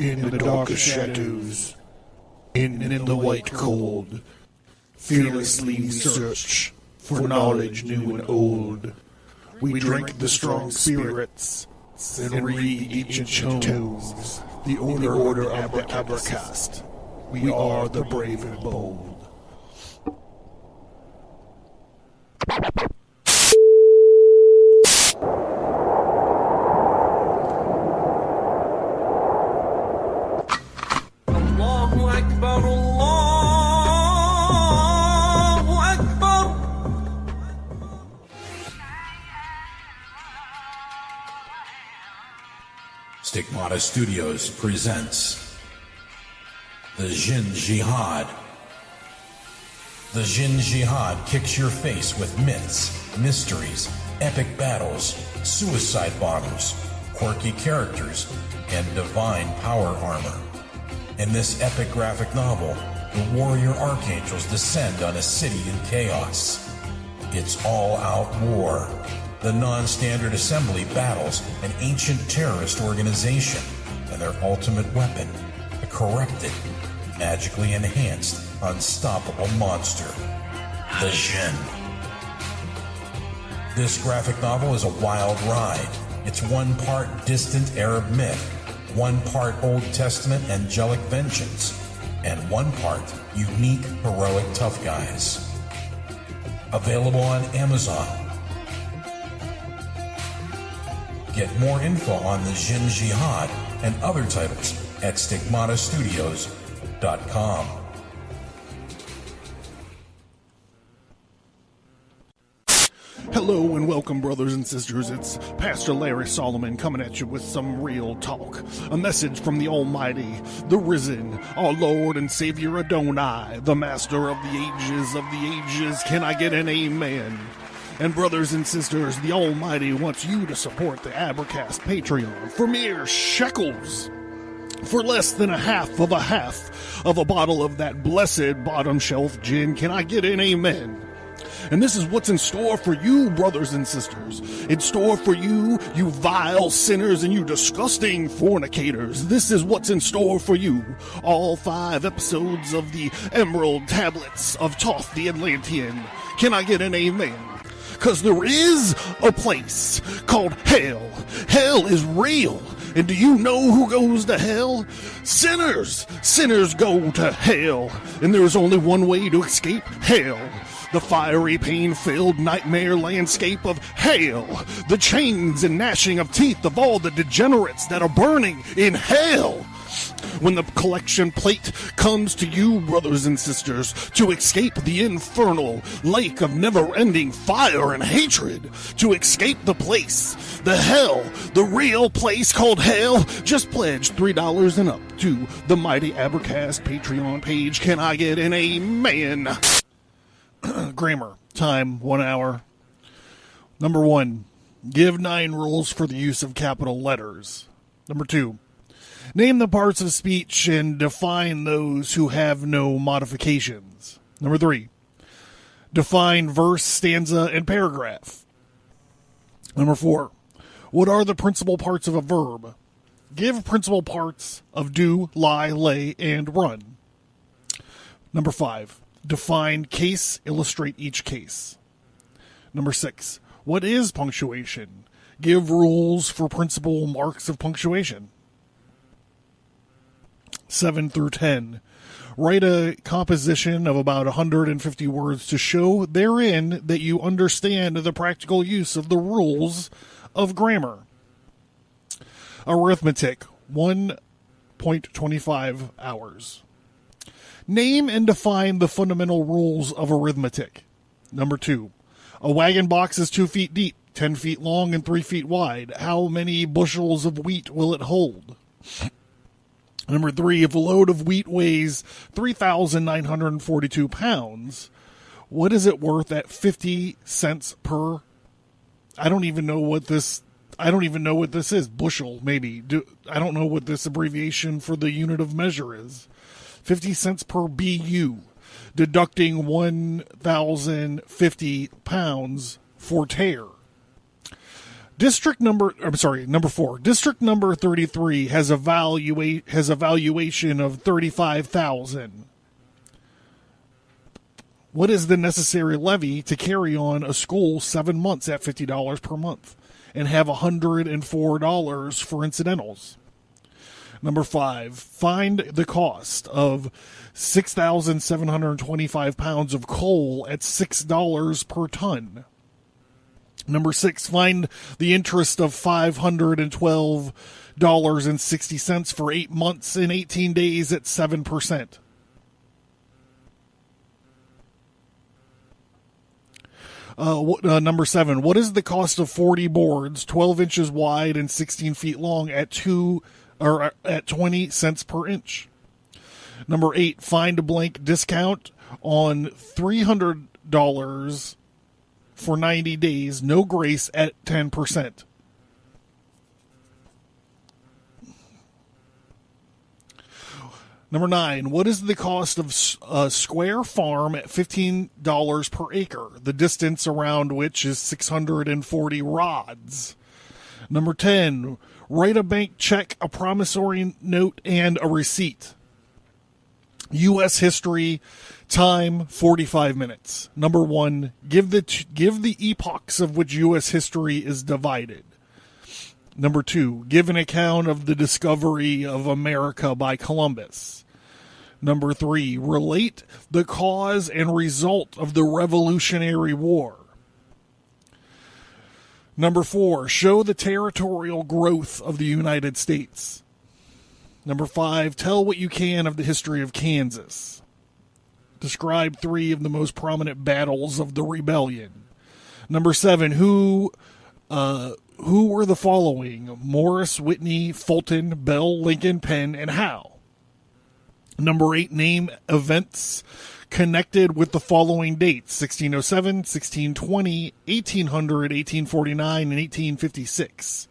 In the dark shadows, in the white cold, fearlessly we search for knowledge new and old. We drink the strong spirits and read ancient tomes, the order of the Abercast. We are the brave and bold. Allahu Akbar, Allahu Akbar. Stigmata Studios presents The Jinn Jihad. The Jinn Jihad kicks your face with myths, mysteries, epic battles, suicide bombers, quirky characters, and divine power armor. In this epic graphic novel, the warrior archangels descend on a city in chaos. It's all-out war. The non-standard assembly battles an ancient terrorist organization and their ultimate weapon, a corrupted, magically enhanced, unstoppable monster, the Jinn. This graphic novel is a wild ride. It's one part distant Arab myth, one part Old Testament angelic vengeance, and one part unique heroic tough guys. Available on Amazon. Get more info on the Jinn Jihad and other titles at stigmatastudios.com. Hello and welcome, brothers and sisters. It's Pastor Larry Solomon coming at you with some real talk. A message from the Almighty, the risen, our Lord and Savior Adonai, the Master of the ages. Can I get an amen? And brothers and sisters, the Almighty wants you to support the Abercast Patreon for mere shekels. For less than a half of a bottle of that blessed bottom shelf gin. Can I get an amen? And this is what's in store for you, brothers and sisters. In store for you, you vile sinners and you disgusting fornicators. This is what's in store for you. All 5 episodes of the Emerald Tablets of Thoth the Atlantean. Can I get an amen? Because there is a place called hell. Hell is real. And do you know who goes to hell? Sinners. Sinners go to hell. And there is only one way to escape hell. The fiery, pain-filled nightmare landscape of hell. The chains and gnashing of teeth of all the degenerates that are burning in hell. When the collection plate comes to you, brothers and sisters, to escape the infernal lake of never-ending fire and hatred, to escape the place, the hell, the real place called hell, just pledge $3 and up to the Mighty Abercast Patreon page. Can I get an amen? Grammar. Time, 1 hour. Number 1, give 9 rules for the use of capital letters. Number 2, name the parts of speech and define those who have no modifications. Number 3, define verse, stanza, and paragraph. Number 4, what are the principal parts of a verb? Give principal parts of do, lie, lay, and run. Number 5, define case, illustrate each case. Number 6, what is punctuation? Give rules for principal marks of punctuation. 7 through 10, write a composition of about 150 words to show therein that you understand the practical use of the rules of grammar. Arithmetic, 1.25 hours. Name and define the fundamental rules of arithmetic. Number 2, a wagon box is 2 feet deep, 10 feet long, and 3 feet wide. How many bushels of wheat will it hold? Number 3, if a load of wheat weighs 3,942 pounds, what is it worth at 50 cents per? I don't even know what this is. Bushel, maybe. I don't know what this abbreviation for the unit of measure is. 50 cents per BU, deducting 1,050 pounds for tare. Number 4. District number 33 has a valuation of $35,000. What is the necessary levy to carry on a school 7 months at $50 per month and have $104 for incidentals? Number 5, find the cost of 6,725 pounds of coal at $6 per ton. Number 6, find the interest of $512.60 for 8 months and 18 days at 7%. Number 7, what is the cost of 40 boards, 12 inches wide and 16 feet long at 20 cents per inch? Number 8, find a blank discount on $300 for 90 days, no grace at 10%. Number 9, what is the cost of a square farm at $15 per acre, the distance around which is 640 rods? Number 10, write a bank check, a promissory note, and a receipt. U.S. history, time 45 minutes. Number 1, give the epochs of which U.S. history is divided. Number 2, give an account of the discovery of America by Columbus. Number 3, relate the cause and result of the Revolutionary War. Number 4, show the territorial growth of the United States. Number 5, tell what you can of the history of Kansas. Describe 3 of the most prominent battles of the rebellion. Number 7, who were the following? Morris, Whitney, Fulton, Bell, Lincoln, Penn, and Howe. Number 8, name events connected with the following dates: 1607, 1620, 1800, 1849, and 1856.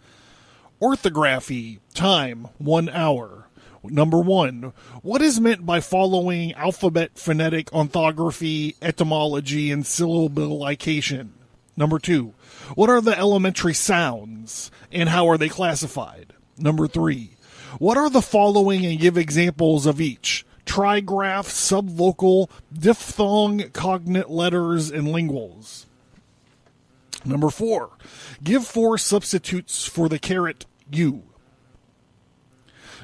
Orthography, time 1 hour. Number 1, what is meant by following alphabet, phonetic, orthography, etymology, and syllabilication? Number 2, what are the elementary sounds and how are they classified? Number 3, what are the following and give examples of each? Trigraph, subvocal, diphthong, cognate letters, and linguals. Number 4, give 4 substitutes for the caret U.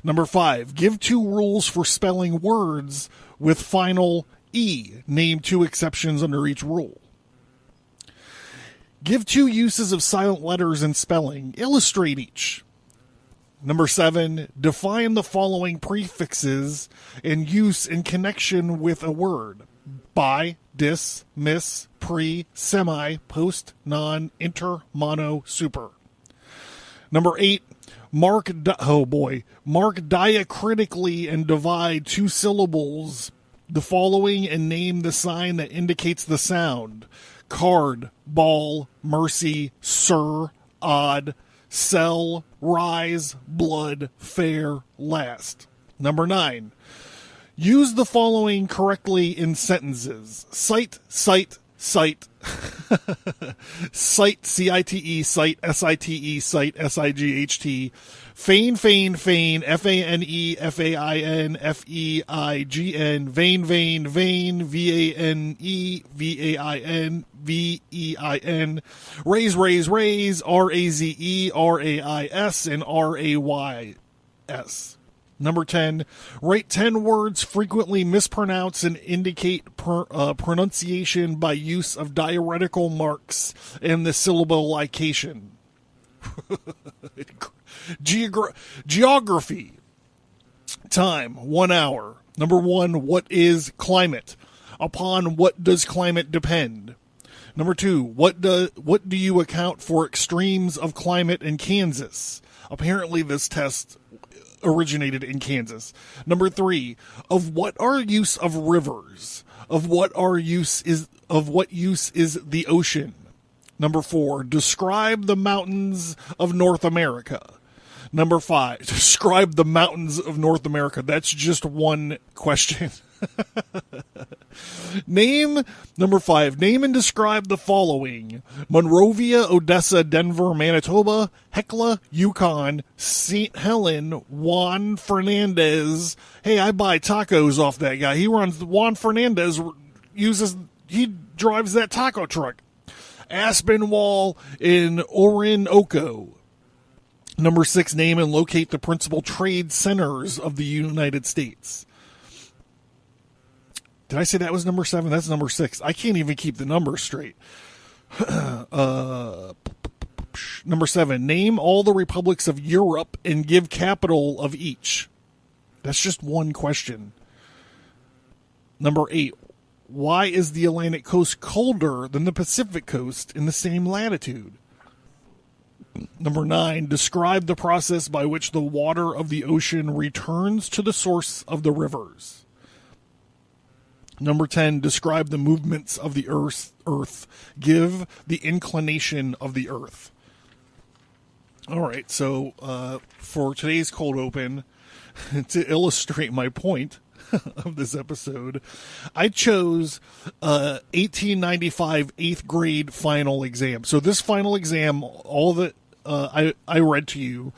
Number 5, give 2 rules for spelling words with final E. Name 2 exceptions under each rule. Give 2 uses of silent letters in spelling. Illustrate each. Number 7, define the following prefixes and use in connection with a word: by, dis, miss, pre, semi, post, non, inter, mono, super. Number 8, mark diacritically and divide 2 syllables the following and name the sign that indicates the sound: card, ball, mercy, sir, odd, sell, rise, blood, fair, last. Number 9, use the following correctly in sentences: cite, cite, cite, cite, C-I-T-E, cite, S-I-T-E, cite, S-I-G-H-T, feign, feign, feign, F-A-N-E, F-A-I-N, F-E-I-G-N, vain, vain, vain, V-A-N-E, V-A-I-N, V-E-I-N, raise, raise, raise, R-A-Z-E, R-A-I-S, and R-A-Y-S. Number 10, write 10 words frequently mispronounced and indicate pronunciation by use of diacritical marks and the syllabilication. Geography. Time, 1 hour. Number 1, what is climate? Upon what does climate depend? Number 2, what do you account for extremes of climate in Kansas? Apparently this test originated in Kansas. Number 3, of what are use of rivers? Of what use is the ocean? Number 4, describe the mountains of North America. Number 5, describe the mountains of North America. That's just one question. Number 5, name and describe the following: Monrovia, Odessa, Denver, Manitoba, Hecla, Yukon, St. Helen, Juan Fernandez. Hey, I buy tacos off that guy. Juan Fernandez he drives that taco truck. Aspinwall in Orinoco. Number 6, name and locate the principal trade centers of the United States. Did I say that was number 7? That's number 6. I can't even keep the numbers straight. Number 7, name all the republics of Europe and give capital of each. That's just one question. Number 8, why is the Atlantic coast colder than the Pacific coast in the same latitude? Number 9, describe the process by which the water of the ocean returns to the source of the rivers. Number 10, describe the movements of the earth. Give the inclination of the earth. All right, so for today's cold open, to illustrate my point of this episode, I chose 1895 8th grade final exam. So this final exam, all that I read to you,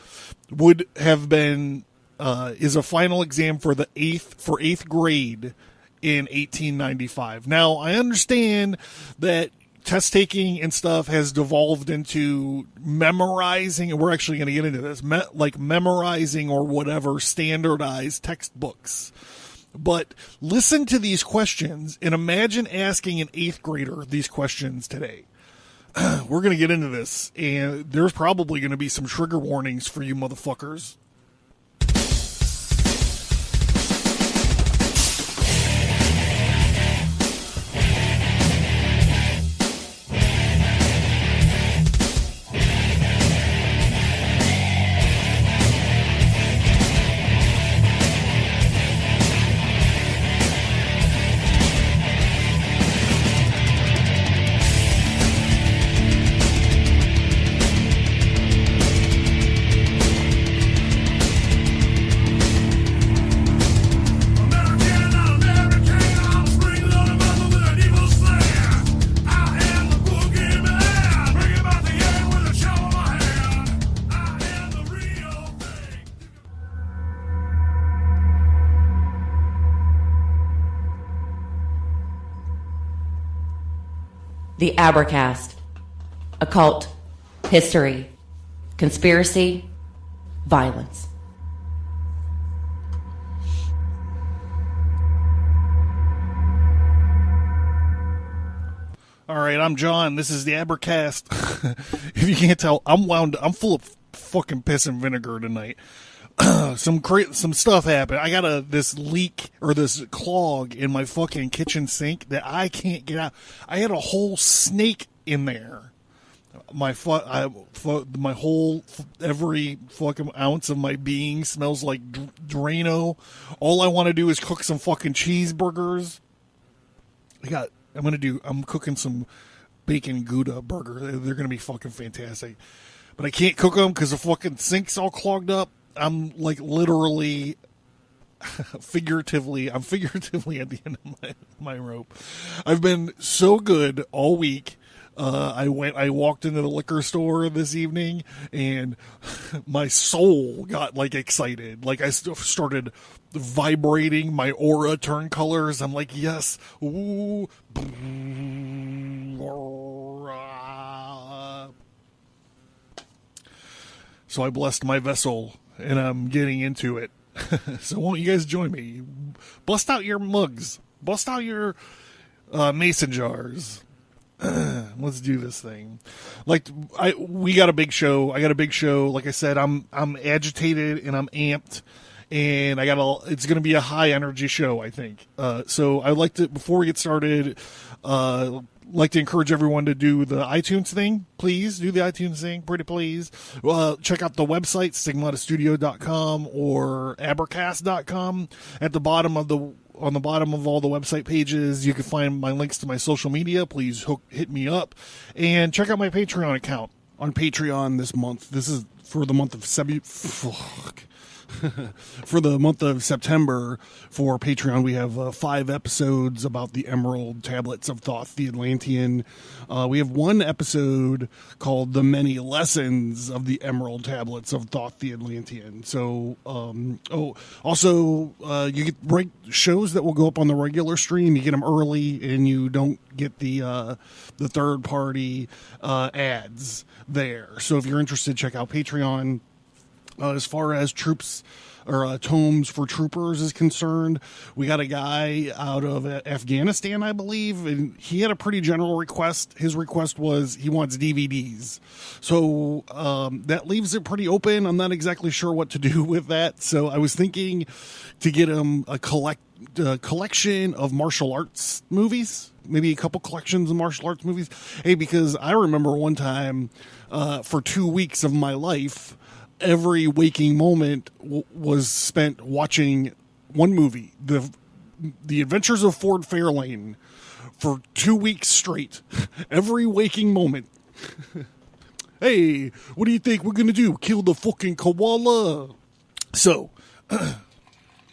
would have been is a final exam for the 8th grade in 1895. Now, I understand that test taking and stuff has devolved into memorizing, and we're actually going to get into this, like memorizing or whatever standardized textbooks. But listen to these questions and imagine asking an 8th grader these questions today. We're going to get into this, and there's probably going to be some trigger warnings for you motherfuckers. The Abercast. Occult. History. Conspiracy. Violence. All right, I'm John. This is the Abercast. If you can't tell, I'm full of fucking piss and vinegar tonight. Some stuff happened. I got this leak or this clog in my fucking kitchen sink that I can't get out. I had a whole snake in there. My whole every fucking ounce of my being smells like Drano. All I want to do is cook some fucking cheeseburgers. I'm cooking some bacon Gouda burger. They're gonna be fucking fantastic. But I can't cook them because the fucking sink's all clogged up. I'm like literally, figuratively at the end of my rope. I've been so good all week. I walked into the liquor store this evening and my soul got like excited. Like I started vibrating, my aura turned colors. I'm like, yes. Ooh. So I blessed my vessel and I'm getting into it. So won't you guys join me? Bust out your mugs. Bust out your mason jars. Let's do this thing. We got a big show. I got a big show. Like I said, I'm agitated and I'm amped, and it's going to be a high energy show, I think. So I'd like to, before we get started, like to encourage everyone to do the iTunes thing. Please do the iTunes thing, pretty please. Check out the website, stigmatastudio.com or abercast.com. On the bottom of all the website pages, you can find my links to my social media. Please hit me up. And check out my Patreon account on Patreon this month. This is for the month of for the month of September for Patreon, we have 5 episodes about the Emerald Tablets of Thoth, the Atlantean. We have 1 episode called The Many Lessons of the Emerald Tablets of Thoth, the Atlantean. So, also, you get shows that will go up on the regular stream. You get them early, and you don't get the third party ads there. So if you're interested, check out Patreon. As far as troops or tomes for troopers is concerned, we got a guy out of Afghanistan, I believe, and he had a pretty general request. His request was he wants DVDs. So that leaves it pretty open. I'm not exactly sure what to do with that. So I was thinking to get him a collection of martial arts movies, maybe a couple collections of martial arts movies. Hey, because I remember one time for 2 weeks of my life, every waking moment was spent watching one movie, The Adventures of Ford Fairlane, for 2 weeks straight. Every waking moment. Hey, what do you think we're gonna do? Kill the fucking koala? So,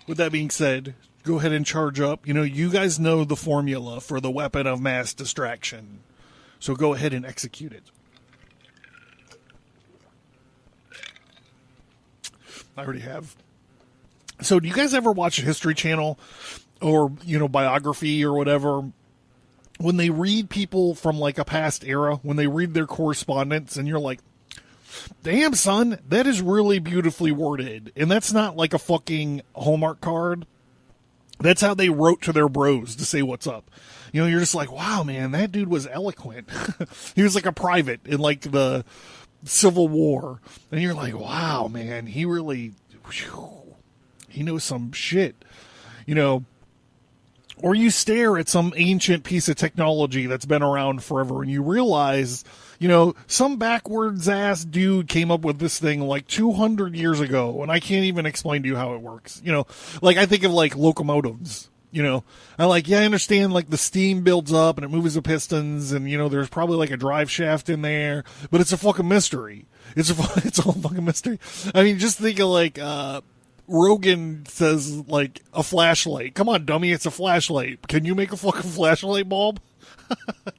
with that being said, go ahead and charge up. You guys know the formula for the weapon of mass distraction. So go ahead and execute it. I already have. So do you guys ever watch a History Channel or, biography or whatever? When they read people from like a past era, when they read their correspondence and you're like, damn, son, that is really beautifully worded. And that's not like a fucking Hallmark card. That's how they wrote to their bros to say what's up. You're just like, wow, man, that dude was eloquent. He was like a private in like the Civil War, and you're like, wow, man, he really, he knows some shit, or you stare at some ancient piece of technology that's been around forever and you realize, some backwards ass dude came up with this thing like 200 years ago, and I can't even explain to you how it works. Like I think of like locomotives. I understand like the steam builds up and it moves the pistons and, there's probably like a drive shaft in there, but it's a fucking mystery. It's all a fucking mystery. I mean, just think of like, Rogan says like a flashlight. Come on, dummy. It's a flashlight. Can you make a fucking flashlight bulb?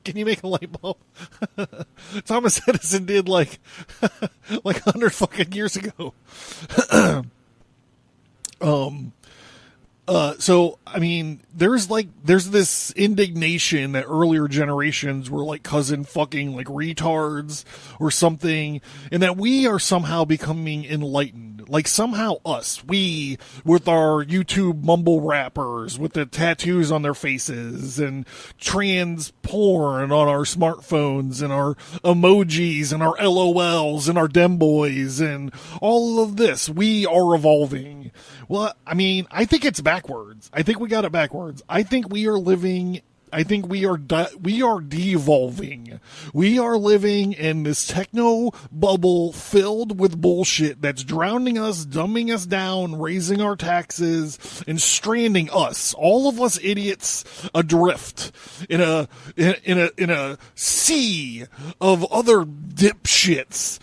Can you make a light bulb? Thomas Edison did like 100 fucking years ago. So, I mean, there's this indignation that earlier generations were like cousin fucking like retards or something, and that we are somehow becoming enlightened. Like somehow we, with our YouTube mumble rappers, with the tattoos on their faces and trans porn on our smartphones and our emojis and our LOLs and our dem boys and all of this, we are evolving. Well, I mean, I think it's backwards. I think we got it backwards. I think we are devolving. We are living in this techno bubble filled with bullshit that's drowning us, dumbing us down, raising our taxes, and stranding us, all of us idiots, adrift in a sea of other dipshits,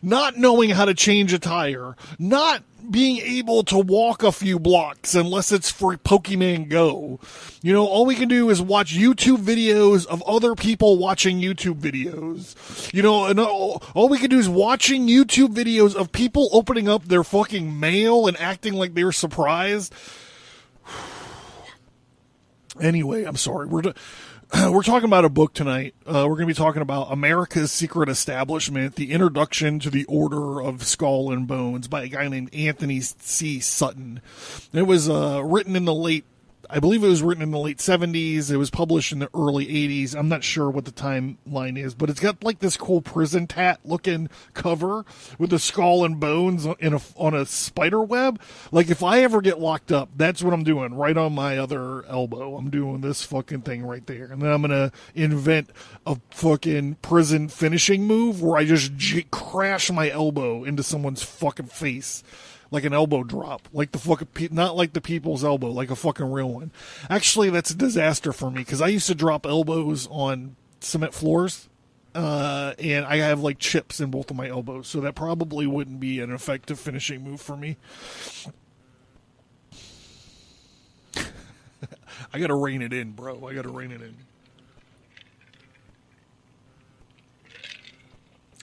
not knowing how to change a tire, not being able to walk a few blocks unless it's for Pokemon Go. All we can do is watch YouTube videos of other people watching YouTube videos. And all we can do is watching YouTube videos of people opening up their fucking mail and acting like they're surprised. Anyway, I'm sorry. We're talking about a book tonight. We're going to be talking about America's Secret Establishment, the Introduction to the Order of Skull and Bones by a guy named Anthony C. Sutton. It was written in the late 70s. It was published in the early 80s. I'm not sure what the timeline is, but it's got like this cool prison tat looking cover with the skull and bones on a spider web. Like if I ever get locked up, that's what I'm doing right on my other elbow. I'm doing this fucking thing right there. And then I'm going to invent a fucking prison finishing move where I just crash my elbow into someone's fucking face. Like an elbow drop, like the fucking, not like the people's elbow, like a fucking real one. Actually, that's a disaster for me because I used to drop elbows on cement floors and I have like chips in both of my elbows, so that probably wouldn't be an effective finishing move for me. I gotta rein it in, bro. I gotta rein it in.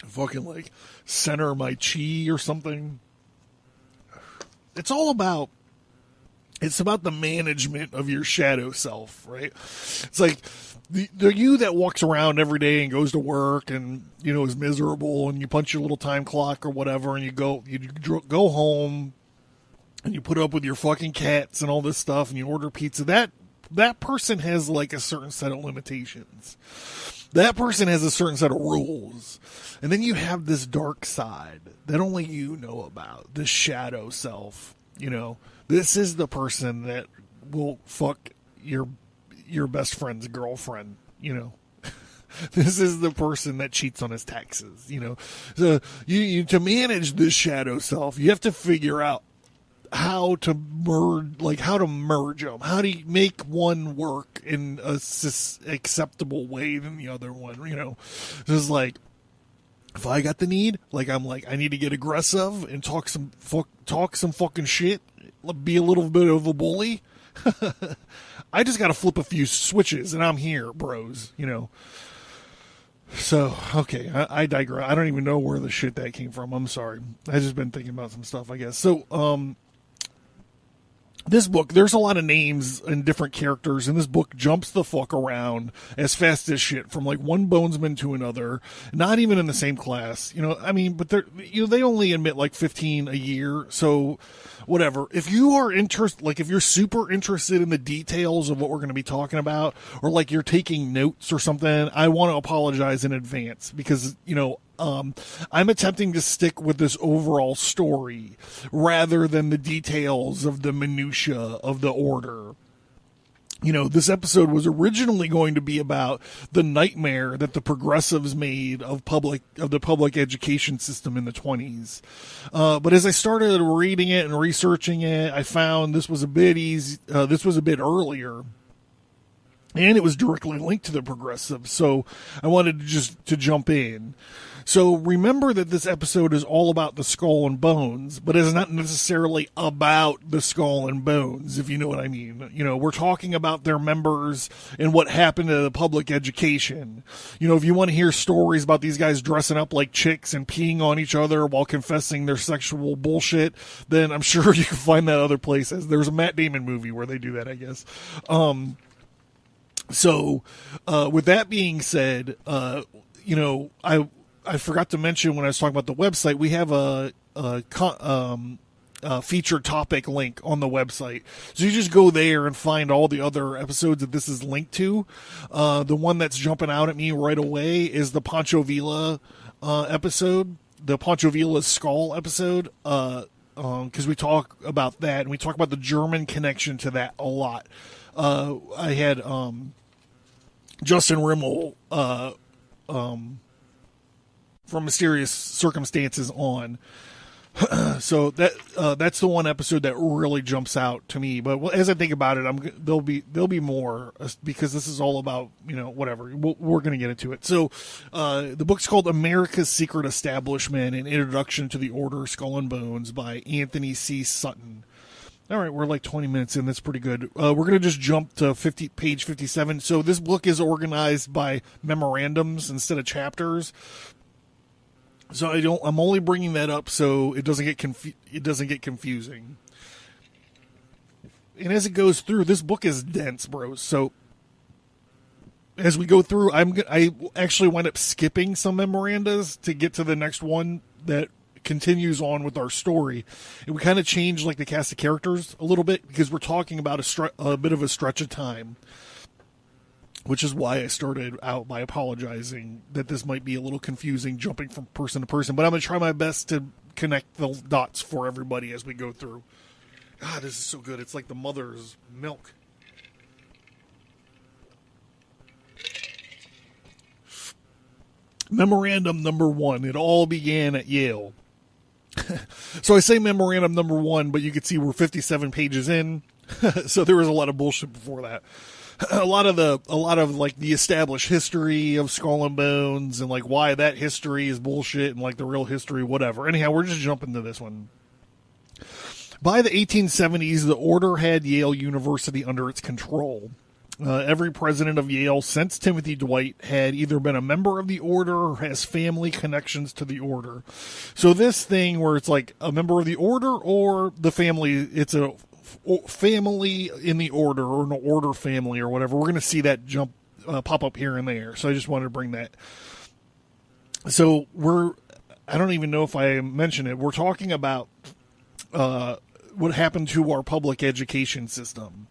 Fucking like center my chi or something. It's about the management of your shadow self, right? It's like the you that walks around every day and goes to work and, you know, is miserable, and you punch your little time clock or whatever, and you go home and you put up with your fucking cats and all this stuff, and you order pizza. That person has like a certain set of limitations. That person has a certain set of rules. And then you have this dark side that only you know about, this shadow self. You know, this is the person that will fuck your best friend's girlfriend, you know. This is the person that cheats on his taxes, you know. So you to manage this shadow self, you have to figure out how to merge them. How do you make one work in a acceptable way than the other one, you know. Just like, if I got the need, like I'm like, I need to get aggressive and talk some fucking shit, be a little bit of a bully. I just got to flip a few switches and I'm here, bros, you know. So, okay, I digress. I don't even know where the shit that came from. I'm sorry. I just been thinking about some stuff, I guess. So, this book, there's a lot of names and different characters, and this book jumps the fuck around as fast as shit from like one bonesman to another, not even in the same class, you know. I mean, but they only admit like 15 a year, so whatever. If you are if you're super interested in the details of what we're going to be talking about, or like you're taking notes or something, I want to apologize in advance because, you know, I'm attempting to stick with this overall story rather than the details of the minutia of the order. You know, this episode was originally going to be about the nightmare that the progressives made of the public education system in the 20s. But as I started reading it and researching it, I found this was a bit earlier. And it was directly linked to the progressives, so I wanted to jump in. So remember that this episode is all about the skull and bones, but it's not necessarily about the skull and bones, if you know what I mean. You know, we're talking about their members and what happened to the public education. You know, if you want to hear stories about these guys dressing up like chicks and peeing on each other while confessing their sexual bullshit, then I'm sure you can find that other places. There's a Matt Damon movie where they do that, I guess. So, with that being said, you know, I forgot to mention when I was talking about the website, we have a featured topic link on the website. So you just go there and find all the other episodes that this is linked to. The one that's jumping out at me right away is the Pancho Villa episode, the Pancho Villa skull episode, because we talk about that, and we talk about the German connection to that a lot. I had Justin Rimmel from Mysterious Circumstances on. So that's the one episode that really jumps out to me. But as I think about it, there'll be more, because this is all about, you know, whatever. We're going to get into it. So the book's called America's Secret Establishment: An Introduction to the Order Skull and Bones by Anthony C. Sutton. All right, we're like 20 minutes in. That's pretty good. We're going to just jump to page 57. So this book is organized by memorandums instead of chapters. So I'm only bringing that up so it doesn't get confusing. And as it goes through, this book is dense, bros. So as we go through, I actually wind up skipping some memorandas to get to the next one that continues on with our story. And we kind of change like the cast of characters a little bit because we're talking about a bit of a stretch of time, which is why I started out by apologizing that this might be a little confusing jumping from person to person, but I'm going to try my best to connect the dots for everybody as we go through. God, this is so good. It's like the mother's milk. Memorandum number 1. It all began at Yale. So I say memorandum number 1, but you can see we're 57 pages in. So there was a lot of bullshit before that. a lot of like the established history of Skull and Bones and like why that history is bullshit and like the real history, whatever. Anyhow, we're just jumping to this one. By the 1870s, the Order had Yale University under its control. Every president of Yale since Timothy Dwight had either been a member of the Order or has family connections to the Order. So this thing where it's like a member of the Order or the family, it's a family in the Order or an Order family or whatever. We're going to see that pop up here and there. So I just wanted to bring that. So I don't even know if I mentioned it. We're talking about what happened to our public education system.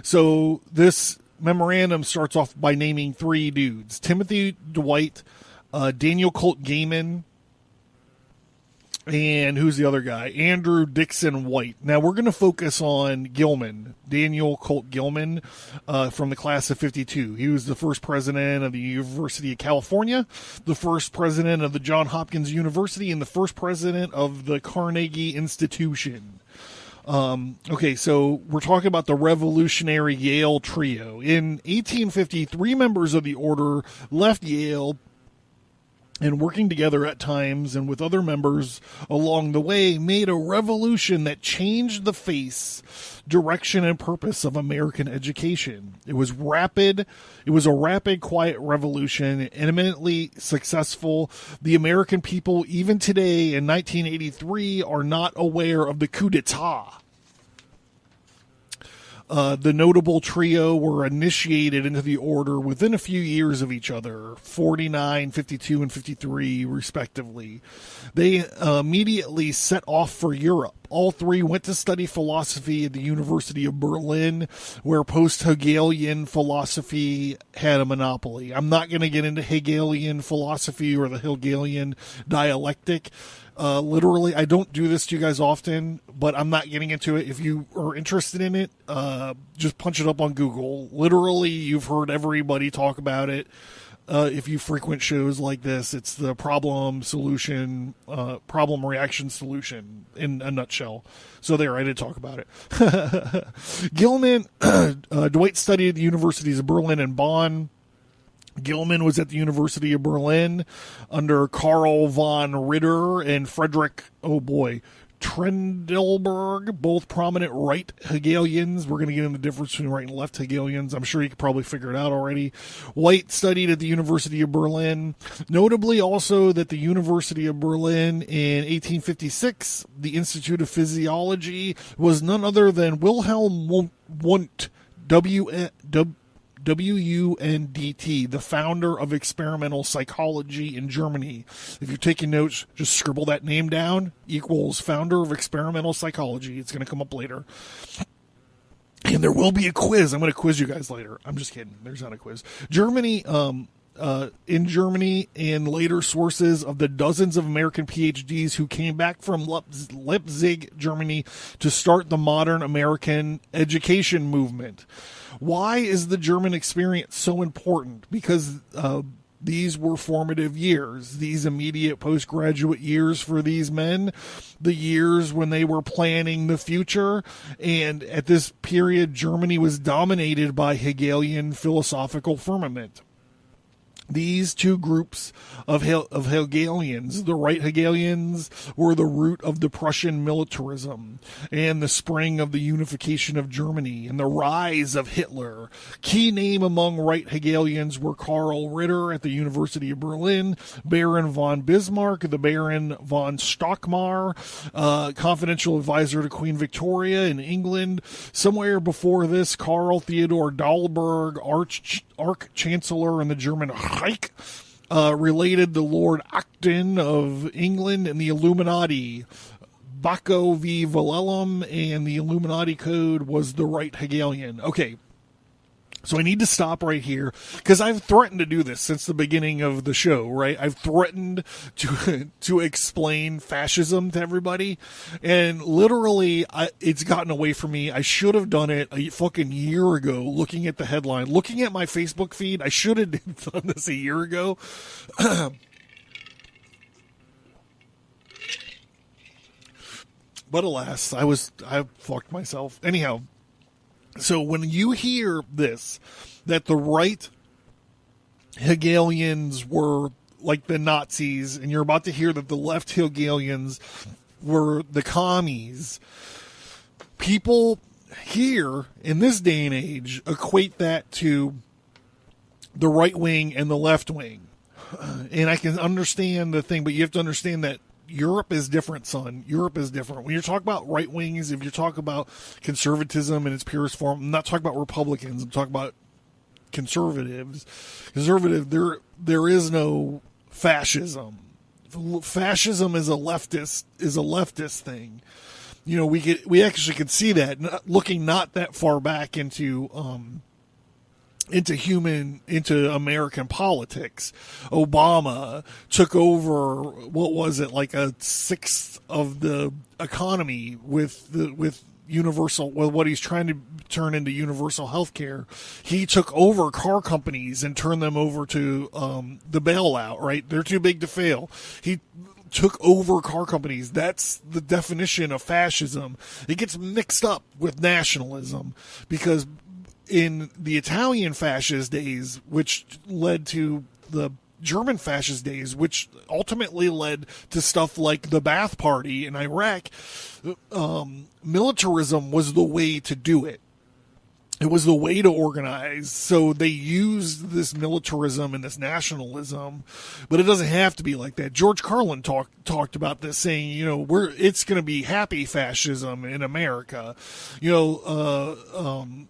So this memorandum starts off by naming three dudes: Timothy Dwight, Daniel Colt Gaiman, and who's the other guy? Andrew Dixon White. Now we're going to focus on Gilman, Daniel Colt Gilman, from the class of 52. He was the first president of the University of California, the first president of the Johns Hopkins University, and the first president of the Carnegie Institution. Okay, so we're talking about the Revolutionary Yale Trio. In 1850, 3 members of the Order left Yale, and working together at times and with other members along the way made a revolution that changed the face, direction, and purpose of American education. It was rapid. It was a rapid, quiet revolution, eminently successful. The American people, even today in 1983, are not aware of the coup d'etat. The notable trio were initiated into the Order within a few years of each other, 49, 52, and 53, respectively. They immediately set off for Europe. All three went to study philosophy at the University of Berlin, where post-Hegelian philosophy had a monopoly. I'm not going to get into Hegelian philosophy or the Hegelian dialectic. Literally, I don't do this to you guys often, but I'm not getting into it. If you are interested in it, just punch it up on Google. Literally, you've heard everybody talk about it. If you frequent shows like this, it's the problem reaction solution in a nutshell. So there, I did talk about it. Gilman, Dwight studied at the universities of Berlin and Bonn. Gilman was at the University of Berlin under Karl von Ritter and Frederick, Trendelberg, both prominent right Hegelians. We're going to get into the difference between right and left Hegelians. I'm sure you could probably figure it out already. White studied at the University of Berlin. Notably also that the University of Berlin in 1856, the Institute of Physiology, was none other than Wilhelm Wundt, WUNDT, the founder of experimental psychology in Germany. If you're taking notes, just scribble that name down, equals founder of experimental psychology. It's going to come up later. And there will be a quiz. I'm going to quiz you guys later. I'm just kidding. There's not a quiz. Germany, in Germany and later sources of the dozens of American PhDs who came back from Leipzig, Germany to start the modern American education movement. Why is the German experience so important? Because these were formative years, these immediate postgraduate years for these men, the years when they were planning the future. And at this period, Germany was dominated by Hegelian philosophical firmament. These two groups of Hegelians, the right Hegelians, were the root of the Prussian militarism and the spring of the unification of Germany and the rise of Hitler. Key name among right Hegelians were Karl Ritter at the University of Berlin, Baron von Bismarck, the Baron von Stockmar, confidential advisor to Queen Victoria in England. Somewhere before this, Karl Theodor Dahlberg, Arch-Chancellor in the German Reich, related to Lord Acton of England and the Illuminati. Bacco v. Vellelum and the Illuminati Code was the right Hegelian. Okay, so I need to stop right here because I've threatened to do this since the beginning of the show, right? I've threatened to explain fascism to everybody, and literally it's gotten away from me. I should have done it a fucking year ago, looking at the headline, looking at my Facebook feed. I should have done this a year ago. But alas, I fucked myself. Anyhow, So when you hear this, that the right Hegelians were like the Nazis, and you're about to hear that the left Hegelians were the commies, people here in this day and age equate that to the right wing and the left wing. And I can understand the thing, but you have to understand that Europe is different, son. Europe is different. When you're talking about right wings, if you're talking about conservatism in its purest form, I'm not talking about Republicans, I'm talking about conservatives. Conservative, there is no fascism. Fascism is a leftist thing. You know, we actually can see that looking not that far back into American politics. Obama took over, what was it, like a sixth of the economy with universal, well, what he's trying to turn into universal health care. He took over car companies and turned them over to the bailout, right? They're too big to fail. He took over car companies. That's the definition of fascism. It gets mixed up with nationalism because in the Italian fascist days, which led to the German fascist days, which ultimately led to stuff like the Ba'ath Party in Iraq, militarism was the way to do it. It was the way to organize. So they used this militarism and this nationalism, but it doesn't have to be like that. George Carlin talked about this, saying, you know, it's going to be happy fascism in America. You know,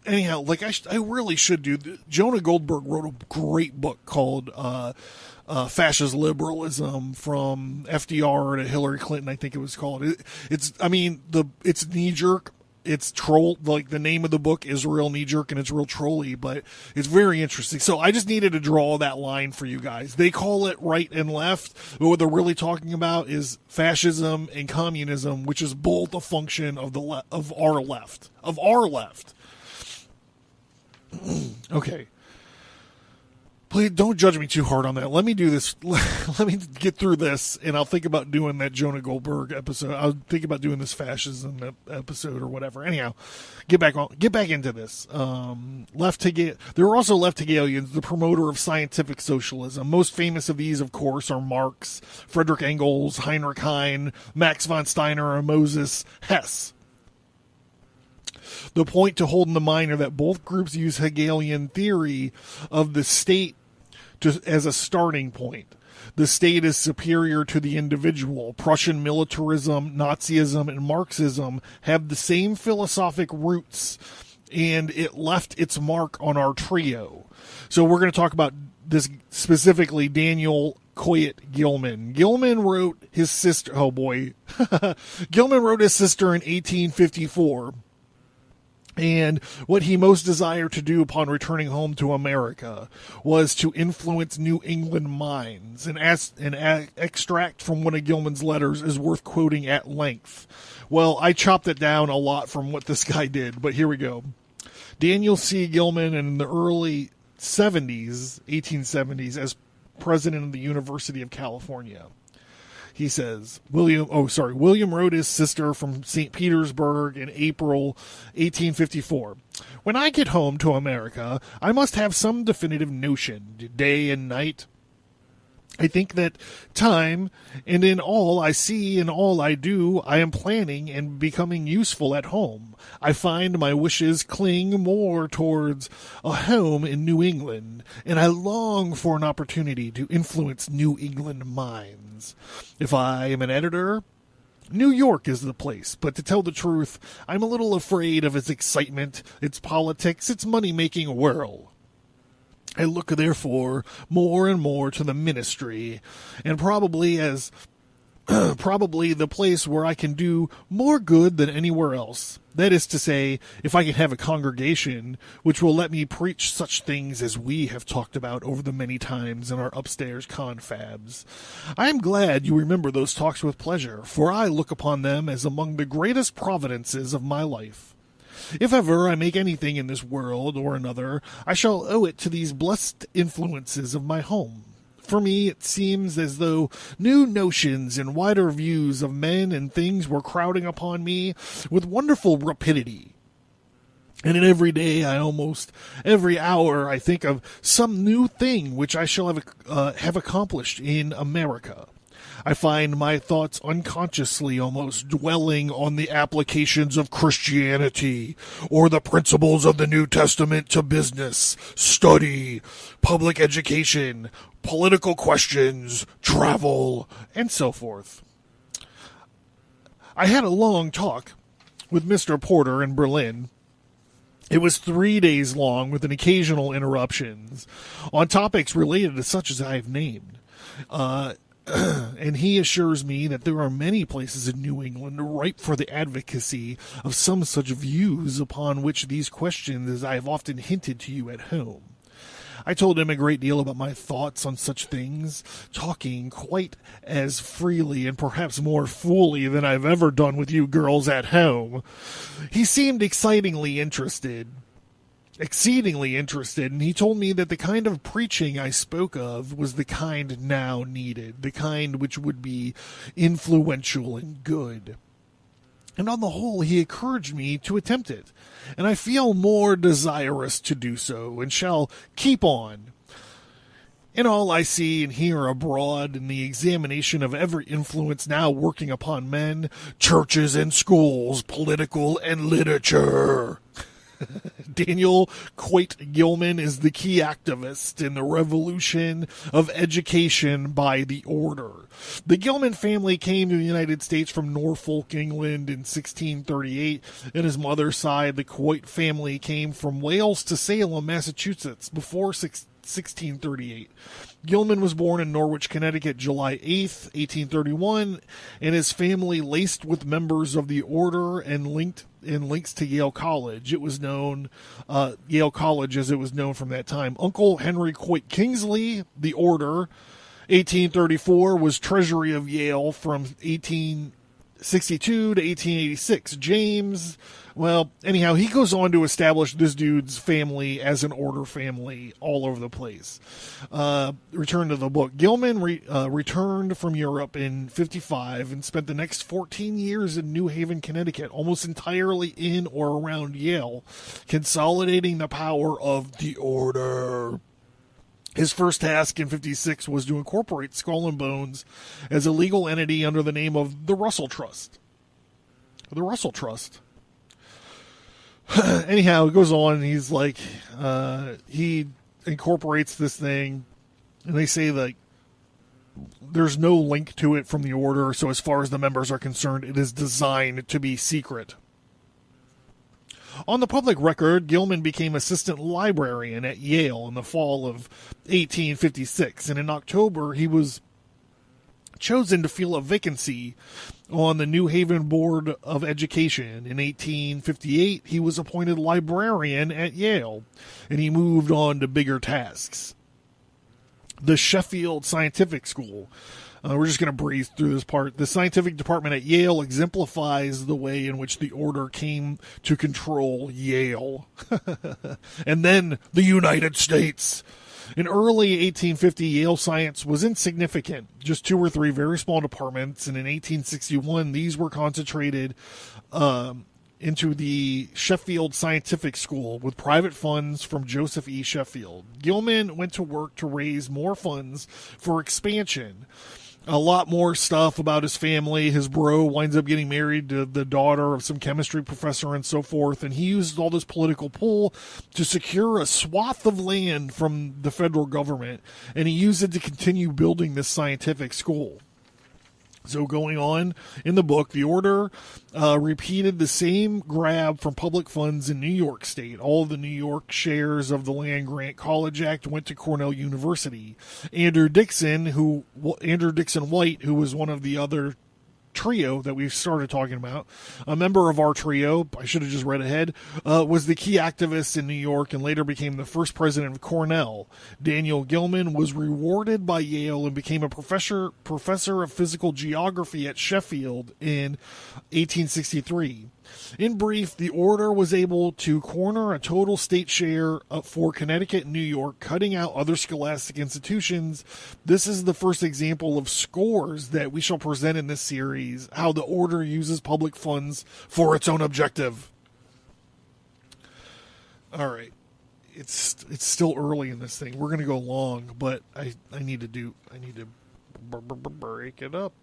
anyhow, like I really should do. Jonah Goldberg wrote a great book called Fascist Liberalism, from FDR to Hillary Clinton, I think it was called. It's knee jerk. It's troll, like the name of the book is real knee jerk and it's real trolly, but it's very interesting. So I just needed to draw that line for you guys. They call it right and left, but what they're really talking about is fascism and communism, which is both a function of our left. Okay. Please don't judge me too hard on that. Let me do this. Let me get through this, and I'll think about doing that Jonah Goldberg episode. I'll think about doing this fascism episode or whatever. Anyhow, get back into this. There are also left Hegelians, the promoter of scientific socialism. Most famous of these, of course, are Marx, Friedrich Engels, Heinrich Heine, Max von Steiner, and Moses Hess. The point to hold in the mind are that both groups use Hegelian theory of the state as a starting point. The state is superior to the individual. Prussian militarism, Nazism, and Marxism have the same philosophic roots, and it left its mark on our trio. So we're going to talk about this specifically, Daniel Coyet Gilman. Gilman wrote his sister, Gilman wrote his sister in 1854. And what he most desired to do upon returning home to America was to influence New England minds. And an extract from one of Gilman's letters is worth quoting at length. Well, I chopped it down a lot from what this guy did, but here we go. Daniel C. Gilman, in the early 1870s, as president of the University of California. He says, William wrote his sister from St. Petersburg in April 1854. When I get home to America, I must have some definitive notion, day and night. I think that time, and in all I see and all I do, I am planning and becoming useful at home. I find my wishes cling more towards a home in New England, and I long for an opportunity to influence New England minds. If I am an editor, New York is the place, but to tell the truth, I'm a little afraid of its excitement, its politics, its money-making whirl. I look, therefore, more and more to the ministry, and probably the place where I can do more good than anywhere else. That is to say, if I can have a congregation which will let me preach such things as we have talked about over the many times in our upstairs confabs. I am glad you remember those talks with pleasure, for I look upon them as among the greatest providences of my life. If ever I make anything in this world or another, I shall owe it to these blessed influences of my home. For me, it seems as though new notions and wider views of men and things were crowding upon me with wonderful rapidity. And in every day, every hour, I think of some new thing which I shall have accomplished in America. I find my thoughts unconsciously almost dwelling on the applications of Christianity or the principles of the New Testament to business, study, public education, political questions, travel, and so forth. I had a long talk with Mr. Porter in Berlin. It was 3 days long with an occasional interruptions on topics related to such as I have named. And he assures me that there are many places in New England ripe for the advocacy of some such views upon which these questions as I have often hinted to you at home. I told him a great deal about my thoughts on such things, talking quite as freely and perhaps more fully than I've ever done with you girls at home. He seemed exceedingly interested, and he told me that the kind of preaching I spoke of was the kind now needed, the kind which would be influential and good. And on the whole, he encouraged me to attempt it, and I feel more desirous to do so, and shall keep on. In all I see and hear abroad in the examination of every influence now working upon men, churches and schools, political and literature. Daniel Coit Gilman is the key activist in the revolution of education by the order. The Gilman family came to the United States from Norfolk, England in 1638. On his mother's side, the Coit family came from Wales to Salem, Massachusetts before 1638. Gilman was born in Norwich, Connecticut, July 8th, 1831, and his family laced with members of the order and links to Yale College. It was known, Yale College as it was known from that time. Uncle Henry Coit Kingsley, the order, 1834, was treasury of Yale from 1862 to 1886. James, well, anyhow, he goes on to establish this dude's family as an order family all over the place. Return to the book. Gilman returned from Europe in 55 and spent the next 14 years in New Haven, Connecticut, almost entirely in or around Yale, consolidating the power of the order. His first task in 56 was to incorporate Skull and Bones as a legal entity under the name of the Russell Trust. The Russell Trust. Anyhow, it goes on, and he's like, he incorporates this thing, and they say that there's no link to it from the order, so as far as the members are concerned, it is designed to be secret. On the public record, Gilman became assistant librarian at Yale in the fall of 1856, and in October he was chosen to fill a vacancy on the New Haven Board of Education. In 1858, he was appointed librarian at Yale, and he moved on to bigger tasks. The Sheffield Scientific School. We're just going to breeze through this part. The scientific department at Yale exemplifies the way in which the order came to control Yale. And then the United States. In early 1850, Yale science was insignificant, just 2 or 3 very small departments, and in 1861, these were concentrated into the Sheffield Scientific School with private funds from Joseph E. Sheffield. Gilman went to work to raise more funds for expansion. A lot more stuff about his family. His bro winds up getting married to the daughter of some chemistry professor and so forth, and he uses all this political pull to secure a swath of land from the federal government, and he used it to continue building this scientific school. So going on in the book, the order repeated the same grab from public funds in New York State. All of the New York shares of the Land Grant College Act went to Cornell University. Andrew Dixon White, who was one of the other trio that we started talking about, a member of our trio, I should have just read ahead, was the key activist in New York and later became the first president of Cornell. Daniel Gilman was rewarded by Yale and became a professor of physical geography at Sheffield in 1863. In brief, the order was able to corner a total state share for Connecticut and New York, cutting out other scholastic institutions. This is the first example of scores that we shall present in this series, how the order uses public funds for its own objective. All right. It's still early in this thing. We're going to go long, but I need to break it up.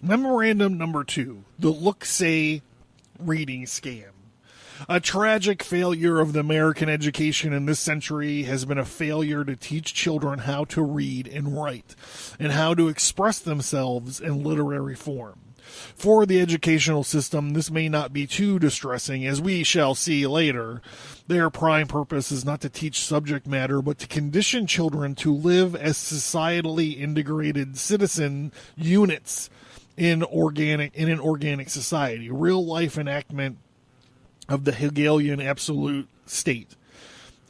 Memorandum number 2, the Look-Say reading scam. A tragic failure of the American education in this century has been a failure to teach children how to read and write, and how to express themselves in literary form. For the educational system, this may not be too distressing, as we shall see later. Their prime purpose is not to teach subject matter, but to condition children to live as societally integrated citizen units in an organic society, real life enactment of the Hegelian absolute state.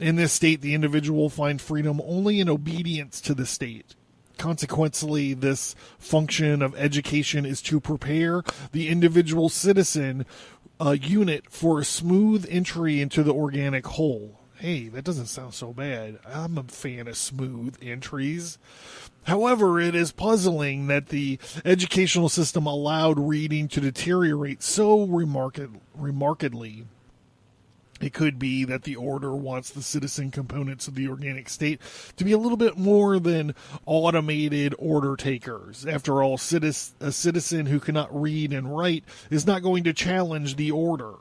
In this state, the individual will find freedom only in obedience to the state. Consequently, this function of education is to prepare the individual citizen unit for a smooth entry into the organic whole. Hey, that doesn't sound so bad. I'm a fan of smooth entries. However, it is puzzling that the educational system allowed reading to deteriorate so remarkably. It could be that the order wants the citizen components of the organic state to be a little bit more than automated order takers. After all, a citizen who cannot read and write is not going to challenge the order.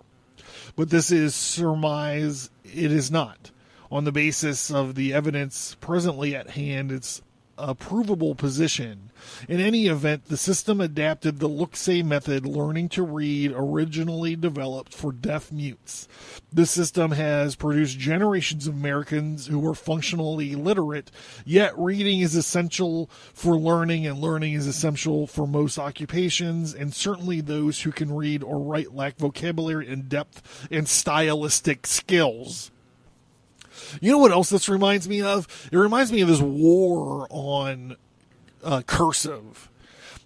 But this is surmise. It is not. On the basis of the evidence presently at hand, it's a provable position. In any event, the system adapted the Look-Say method, learning to read, originally developed for deaf mutes. This system has produced generations of Americans who were functionally literate, yet reading is essential for learning, and learning is essential for most occupations, and certainly those who can read or write lack vocabulary and depth and stylistic skills. You know what else this reminds me of? It reminds me of this war on cursive.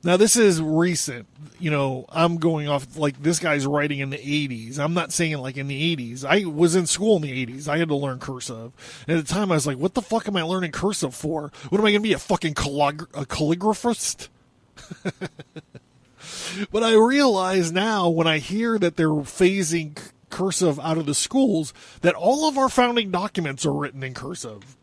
Now, this is recent. You know, I'm going off, like, this guy's writing in the 80s. I'm not saying, like, in the 80s. I was in school in the 80s. I had to learn cursive. And at the time, I was like, what the fuck am I learning cursive for? What am I going to be, a fucking calligraphist? But I realize now, when I hear that they're phasing cursive out of the schools, that all of our founding documents are written in cursive.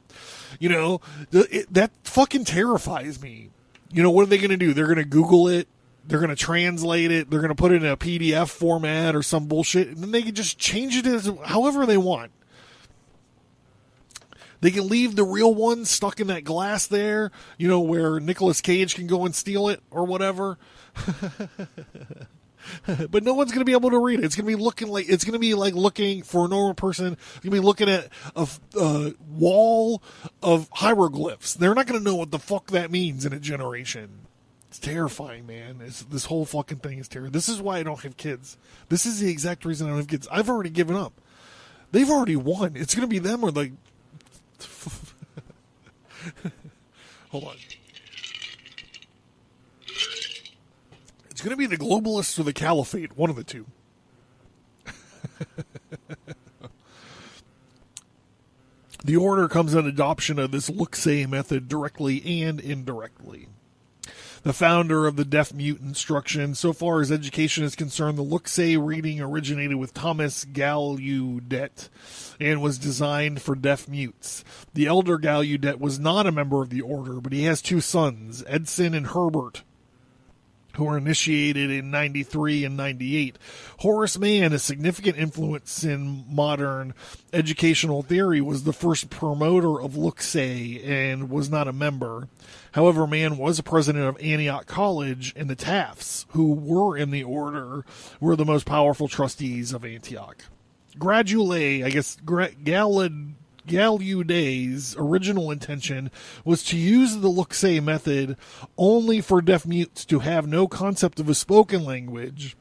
You know, that fucking terrifies me. You know, what are they going to do? They're going to Google it. They're going to translate it. They're going to put it in a PDF format or some bullshit. And then they can just change it as however they want. They can leave the real one stuck in that glass there, you know, where Nicolas Cage can go and steal it or whatever. But no one's going to be able to read it. It's going to be like looking for a normal person. It's going to be looking at a wall of hieroglyphs. They're not going to know what the fuck that means in a generation. It's terrifying, man. This whole fucking thing is terrifying. This is why I don't have kids. This is the exact reason I don't have kids. I've already given up. They've already won. It's going to be them or like... Hold on. It's going to be the globalists or the caliphate, one of the two. The order comes in adoption of this Look-Say method directly and indirectly. The founder of the deaf-mute instruction, so far as education is concerned, the Look-Say reading originated with Thomas Gallaudet and was designed for deaf-mutes. The elder Gallaudet was not a member of the order, but he has two sons, Edson and Herbert, who were initiated in 93 and 98. Horace Mann, a significant influence in modern educational theory, was the first promoter of Look-Say and was not a member. However, Mann was a president of Antioch College, and the Tafts, who were in the order, were the most powerful trustees of Antioch. Gallaudet's original intention was to use the Look-Say method only for deaf mutes to have no concept of a spoken language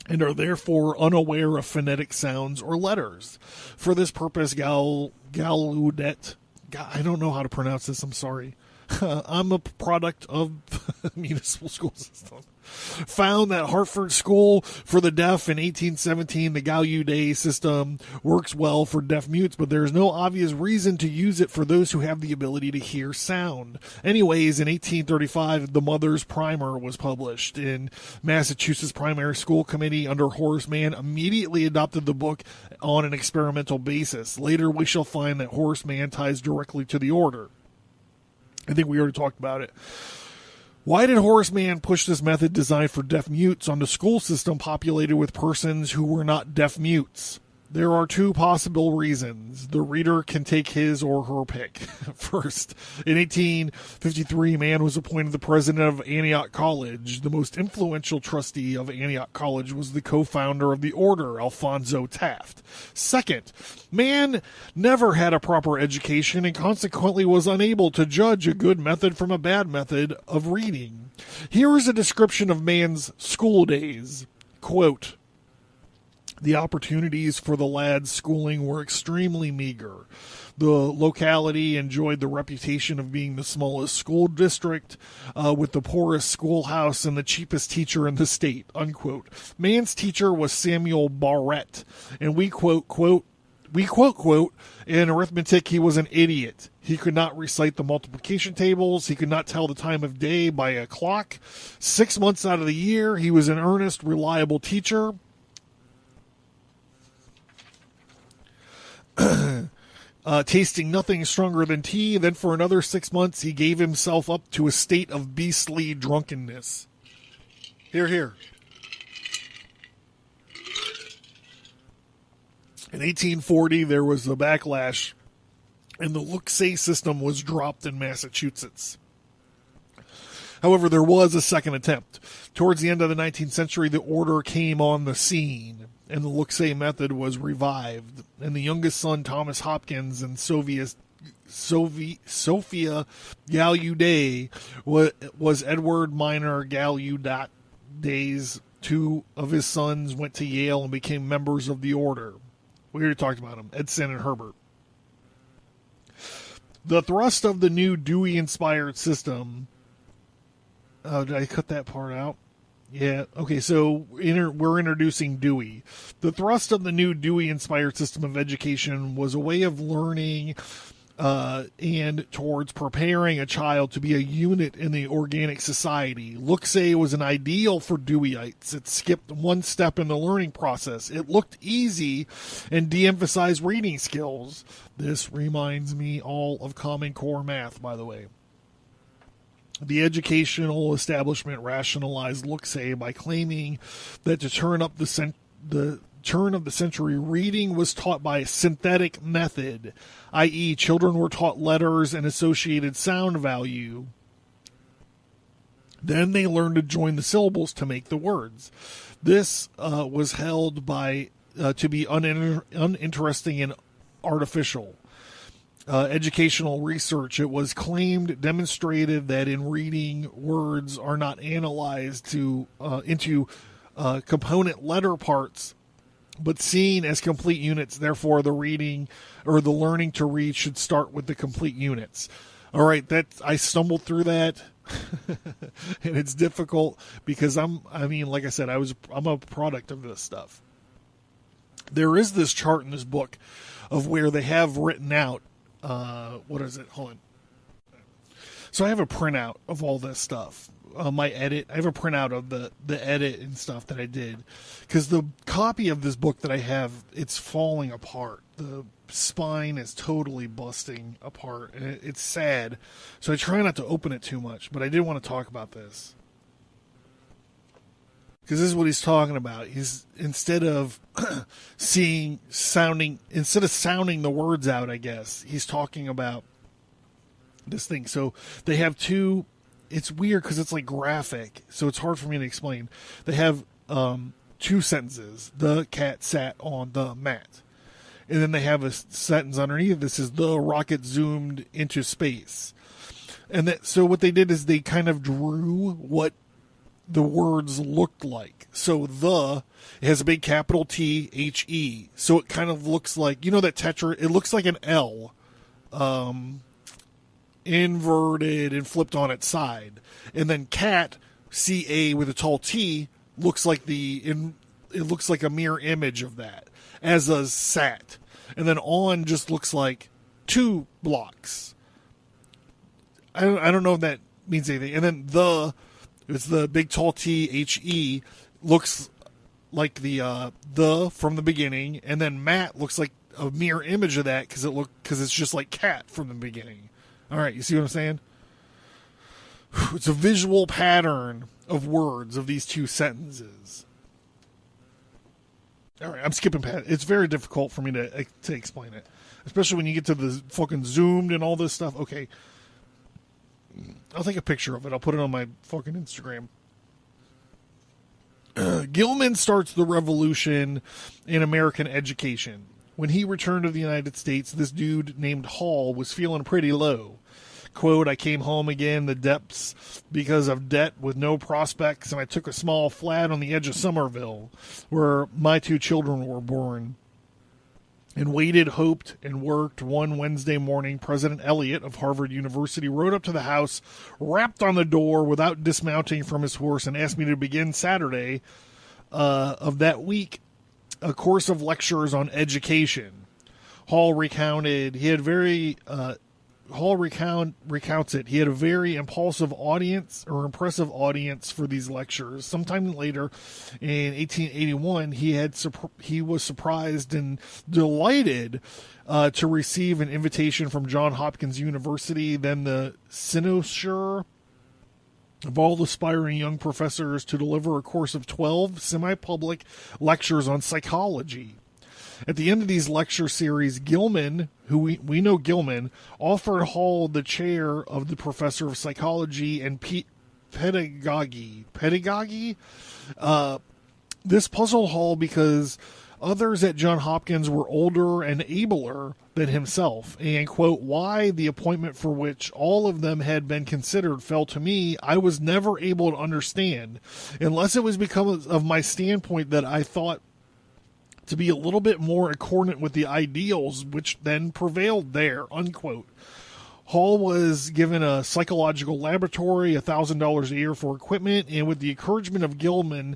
and are therefore unaware of phonetic sounds or letters. For this purpose, Gallaudet, I don't know how to pronounce this, I'm sorry. I'm a product of municipal school system. Found that Hartford School for the Deaf in 1817, the Gallaudet system, works well for deaf mutes, but there is no obvious reason to use it for those who have the ability to hear sound. Anyways, in 1835, the Mother's Primer was published. In Massachusetts Primary School Committee under Horace Mann immediately adopted the book on an experimental basis. Later, we shall find that Horace Mann ties directly to the order. I think we already talked about it. Why did Horace Mann push this method designed for deaf mutes on the school system populated with persons who were not deaf mutes? There are two possible reasons. The reader can take his or her pick. First, in 1853, Mann was appointed the president of Antioch College. The most influential trustee of Antioch College was the co-founder of the order, Alphonso Taft. Second, Mann never had a proper education and consequently was unable to judge a good method from a bad method of reading. Here is a description of Mann's school days. Quote, the opportunities for the lad's schooling were extremely meager. The locality enjoyed the reputation of being the smallest school district, with the poorest schoolhouse and the cheapest teacher in the state, unquote. Mann's teacher was Samuel Barrett, and we quote, in arithmetic he was an idiot. He could not recite the multiplication tables. He could not tell the time of day by a clock. 6 months out of the year, he was an earnest, reliable teacher. Tasting nothing stronger than tea. Then for another 6 months, he gave himself up to a state of beastly drunkenness. Hear, hear. In 1840, there was a backlash, and the look-say system was dropped in Massachusetts. However, there was a second attempt. Towards the end of the 19th century, the order came on the scene, and the look-say method was revived. And the youngest son, Thomas Hopkins, and Sophia Gallaudet was Edward Minor Gallaudet's. Two of his sons went to Yale and became members of the order. We already talked about them, Edson and Herbert. The thrust of the new Dewey-inspired system... did I cut that part out? Yeah. Okay, so we're introducing Dewey. The thrust of the new Dewey-inspired system of education was a way of learning and towards preparing a child to be a unit in the organic society. Look-say was an ideal for Deweyites. It skipped one step in the learning process. It looked easy and de-emphasized reading skills. This reminds me all of Common Core math, by the way. The educational establishment rationalized look-say by claiming that to turn of the century, reading was taught by a synthetic method, i.e., children were taught letters and associated sound value. Then they learned to join the syllables to make the words. This was held to be uninteresting and artificial. Educational research, it was claimed, demonstrated that in reading, words are not analyzed into component letter parts, but seen as complete units. Therefore, the reading or the learning to read should start with the complete units. All right, I stumbled through that, and it's difficult because like I said, I'm a product of this stuff. There is this chart in this book of where they have written out. What is it? Hold on. So I have a printout of all this stuff. My edit. I have a printout of the edit and stuff that I did. Because the copy of this book that I have, it's falling apart. The spine is totally busting apart. And it's sad. So I try not to open it too much. But I did want to talk about this. Because this is what he's talking about. He's instead of sounding the words out, I guess, he's talking about this thing. So they have two. It's weird because it's like graphic, so it's hard for me to explain. They have two sentences. The cat sat on the mat. And then they have a sentence underneath. This is the rocket zoomed into space. And so what they did is they kind of drew what the words looked like. So it has a big capital T-H-E. So it kind of looks like, you know, that tetra, it looks like an L, inverted and flipped on its side. And then cat, C-A with a tall T, looks like it looks like a mirror image of that, as does sat. And then on just looks like 2 blocks. I don't know if that means anything. And then it's the big tall T-H-E, looks like the from the beginning, and then Matt looks like a mirror image of that because it's just like cat from the beginning. All right, you see what I'm saying? It's a visual pattern of words of these 2 sentences. All right, I'm skipping past. It's very difficult for me to explain it, especially when you get to the fucking zoomed and all this stuff. Okay. I'll take a picture of it. I'll put it on my fucking Instagram. Gilman starts the revolution in American education. When he returned to the United States, this dude named Hall was feeling pretty low. Quote, I came home again, the depths because of debt with no prospects, and I took a small flat on the edge of Somerville, where my 2 children were born. And waited, hoped, and worked. One Wednesday morning, President Eliot of Harvard University rode up to the house, rapped on the door without dismounting from his horse, and asked me to begin Saturday of that week a course of lectures on education. Hall recounts it. He had a very impressive audience for these lectures. Sometime later, in 1881, he was surprised and delighted to receive an invitation from Johns Hopkins University, then the sinister of all aspiring young professors, to deliver a course of 12 semi-public lectures on psychology. At the end of these lecture series, Gilman, who we know Gilman, offered Hall the chair of the professor of psychology and pedagogy. This puzzled Hall because others at Johns Hopkins were older and abler than himself, and, quote, why the appointment for which all of them had been considered fell to me, I was never able to understand, unless it was because of my standpoint that I thought to be a little bit more accordant with the ideals which then prevailed there, unquote. Hall was given a psychological laboratory, $1,000 a year for equipment, and with the encouragement of Gilman,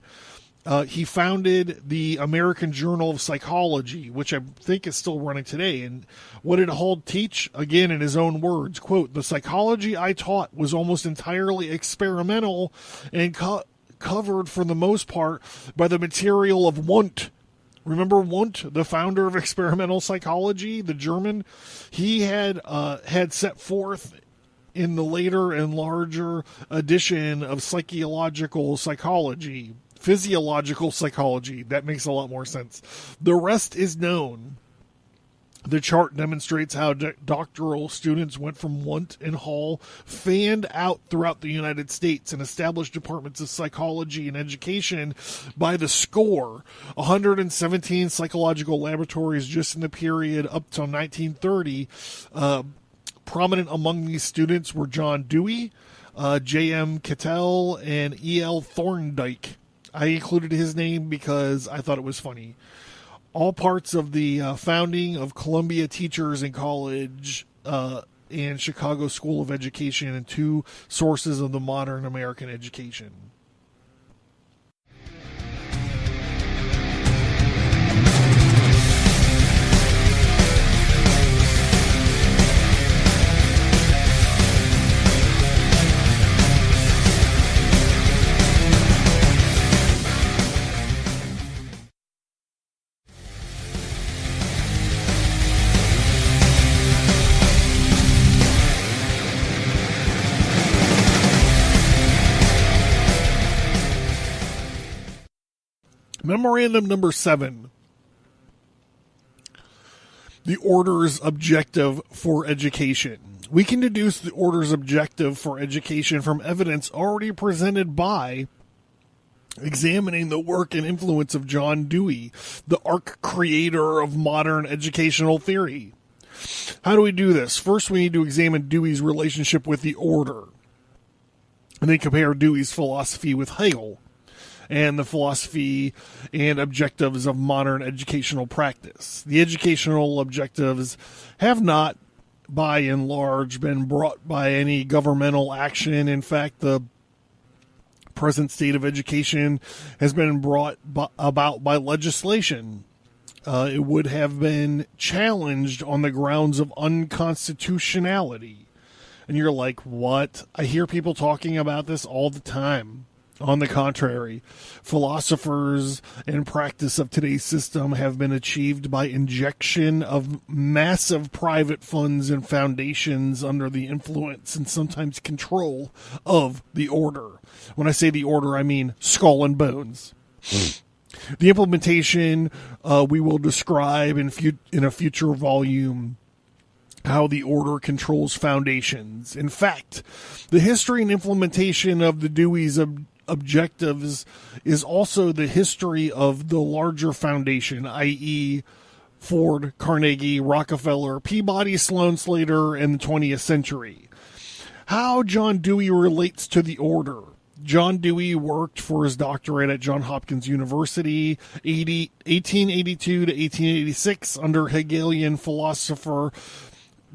he founded the American Journal of Psychology, which I think is still running today. And what did Hall teach? Again, in his own words, quote, the psychology I taught was almost entirely experimental and covered for the most part by the material of Wundt. Remember Wundt, the founder of experimental psychology, the German? He had set forth in the later and larger edition of physiological psychology. That makes a lot more sense. The rest is known. The chart demonstrates how doctoral students went from Wundt and Hall, fanned out throughout the United States, and established departments of psychology and education by the score. 117 psychological laboratories just in the period up till 1930. Prominent among these students were John Dewey, J.M. Cattell, and E.L. Thorndike. I included his name because I thought it was funny. All parts of the founding of Columbia Teachers in College and Chicago School of Education, and 2 sources of the modern American education. Memorandum number 7. The order's objective for education. We can deduce the order's objective for education from evidence already presented by examining the work and influence of John Dewey, the arch-creator of modern educational theory. How do we do this? First, we need to examine Dewey's relationship with the order. And they compare Dewey's philosophy with Hegel and the philosophy and objectives of modern educational practice. The educational objectives have not, by and large, been brought by any governmental action. In fact, the present state of education has been brought about by legislation. It would have been challenged on the grounds of unconstitutionality. And you're like, what? I hear people talking about this all the time. On the contrary, philosophers and practice of today's system have been achieved by injection of massive private funds and foundations under the influence and sometimes control of the order. When I say the order, I mean Skull and Bones. The implementation we will describe in a future volume how the order controls foundations. In fact, the history and implementation of the Dewey's objectives is also the history of the larger foundation, i.e., Ford, Carnegie, Rockefeller, Peabody, Sloan Slater, and the 20th century. How John Dewey relates to the order. John Dewey worked for his doctorate at Johns Hopkins University, 1882 to 1886, under Hegelian philosopher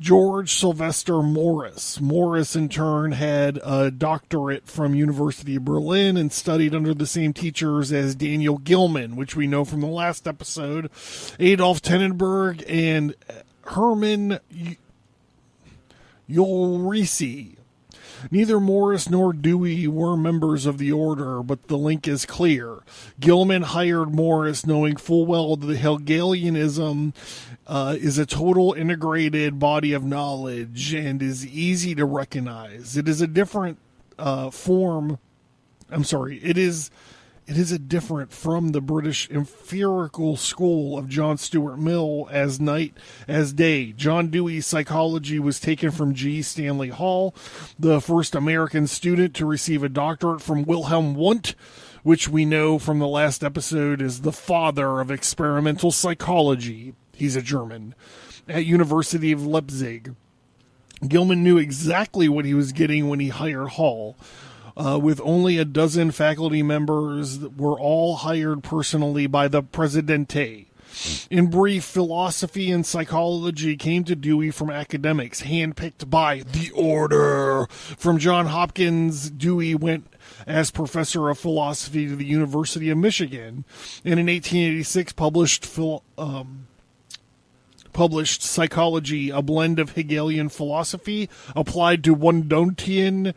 George Sylvester Morris. Morris, in turn, had a doctorate from University of Berlin and studied under the same teachers as Daniel Gilman, which we know from the last episode, Adolf Tenenberg, and Hermann Ulrisi. Neither Morris nor Dewey were members of the order, but the link is clear. Gilman hired Morris knowing full well that Hegelianism is a total integrated body of knowledge and is easy to recognize. It is a different It is a different from the British empirical school of John Stuart Mill as night as day. John Dewey's psychology was taken from G. Stanley Hall, the first American student to receive a doctorate from Wilhelm Wundt, which we know from the last episode is the father of experimental psychology. He's a German. At University of Leipzig. Gilman knew exactly what he was getting when he hired Hall. With only a dozen faculty members that were all hired personally by the Presidente. In brief, philosophy and psychology came to Dewey from academics, handpicked by the order. From Johns Hopkins, Dewey went as professor of philosophy to the University of Michigan, and in 1886 published Psychology, a blend of Hegelian philosophy applied to Wundtian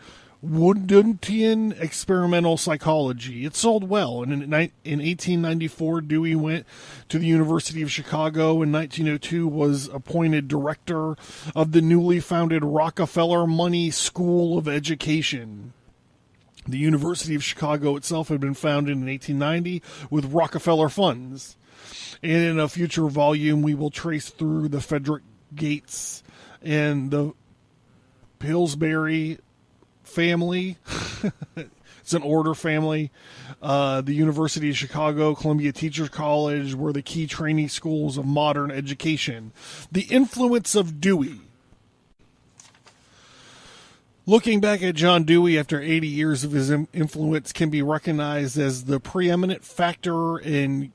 experimental psychology. It sold well, and in 1894, Dewey went to the University of Chicago. In 1902, was appointed director of the newly founded Rockefeller Money School of Education. The University of Chicago itself had been founded in 1890 with Rockefeller funds. And in a future volume, we will trace through the Frederick Gates and the Pillsbury family. It's an order family. The University of Chicago, Columbia Teachers College were the key training schools of modern education. The influence of Dewey. Looking back at John Dewey after 80 years of his influence can be recognized as the preeminent factor in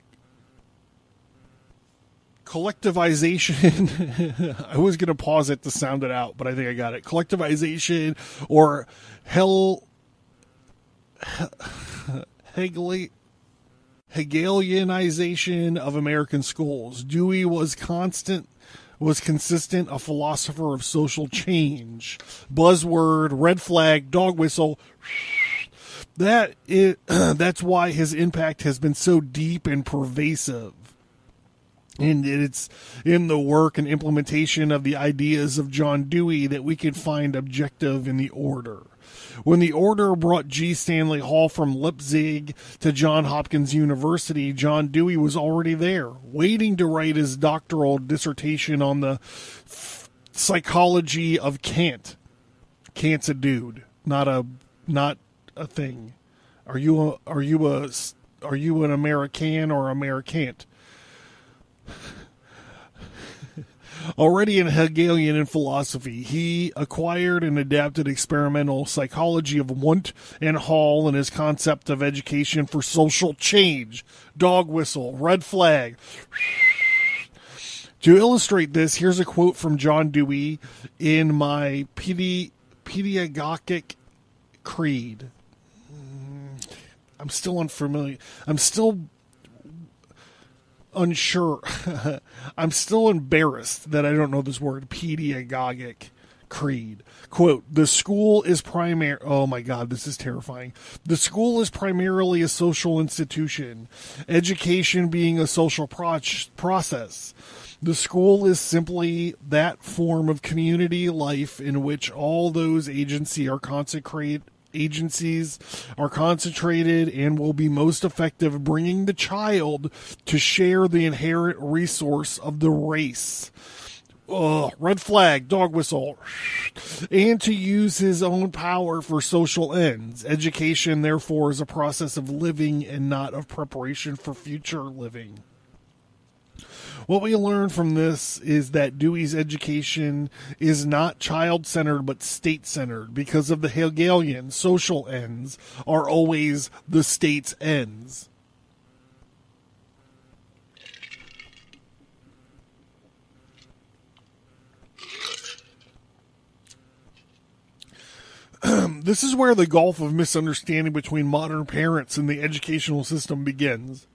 collectivization. I was going to pause it to sound it out, but I think I got it. Collectivization or Hegelianization of American schools. Dewey was consistent, a philosopher of social change. Buzzword, red flag, dog whistle. That's why his impact has been so deep and pervasive. And it's in the work and implementation of the ideas of John Dewey that we can find objective in the order. When the order brought G. Stanley Hall from Leipzig to Johns Hopkins University, John Dewey was already there, waiting to write his doctoral dissertation on the psychology of Kant. Kant's a dude, not a thing. Are you an American or Americant? Already an Hegelian in philosophy, he acquired and adapted experimental psychology of Wundt and Hall in his concept of education for social change. Dog whistle, red flag. To illustrate this, here's a quote from John Dewey in my pedagogic creed. I'm still unfamiliar. I'm still unsure. I'm still embarrassed that I don't know this word. Pedagogic creed. Quote, the school is oh my God, this is terrifying. The school is primarily a social institution, education being a social process. The school is simply that form of community life in which all those agencies are concentrated and will be most effective bringing the child to share the inherent resource of the race. Red flag, dog whistle. And to use his own power for social ends. Education, therefore, is a process of living and not of preparation for future living. What we learn from this is that Dewey's education is not child-centered but state-centered because of the Hegelian social ends are always the state's ends. This is where the gulf of misunderstanding between modern parents and the educational system begins.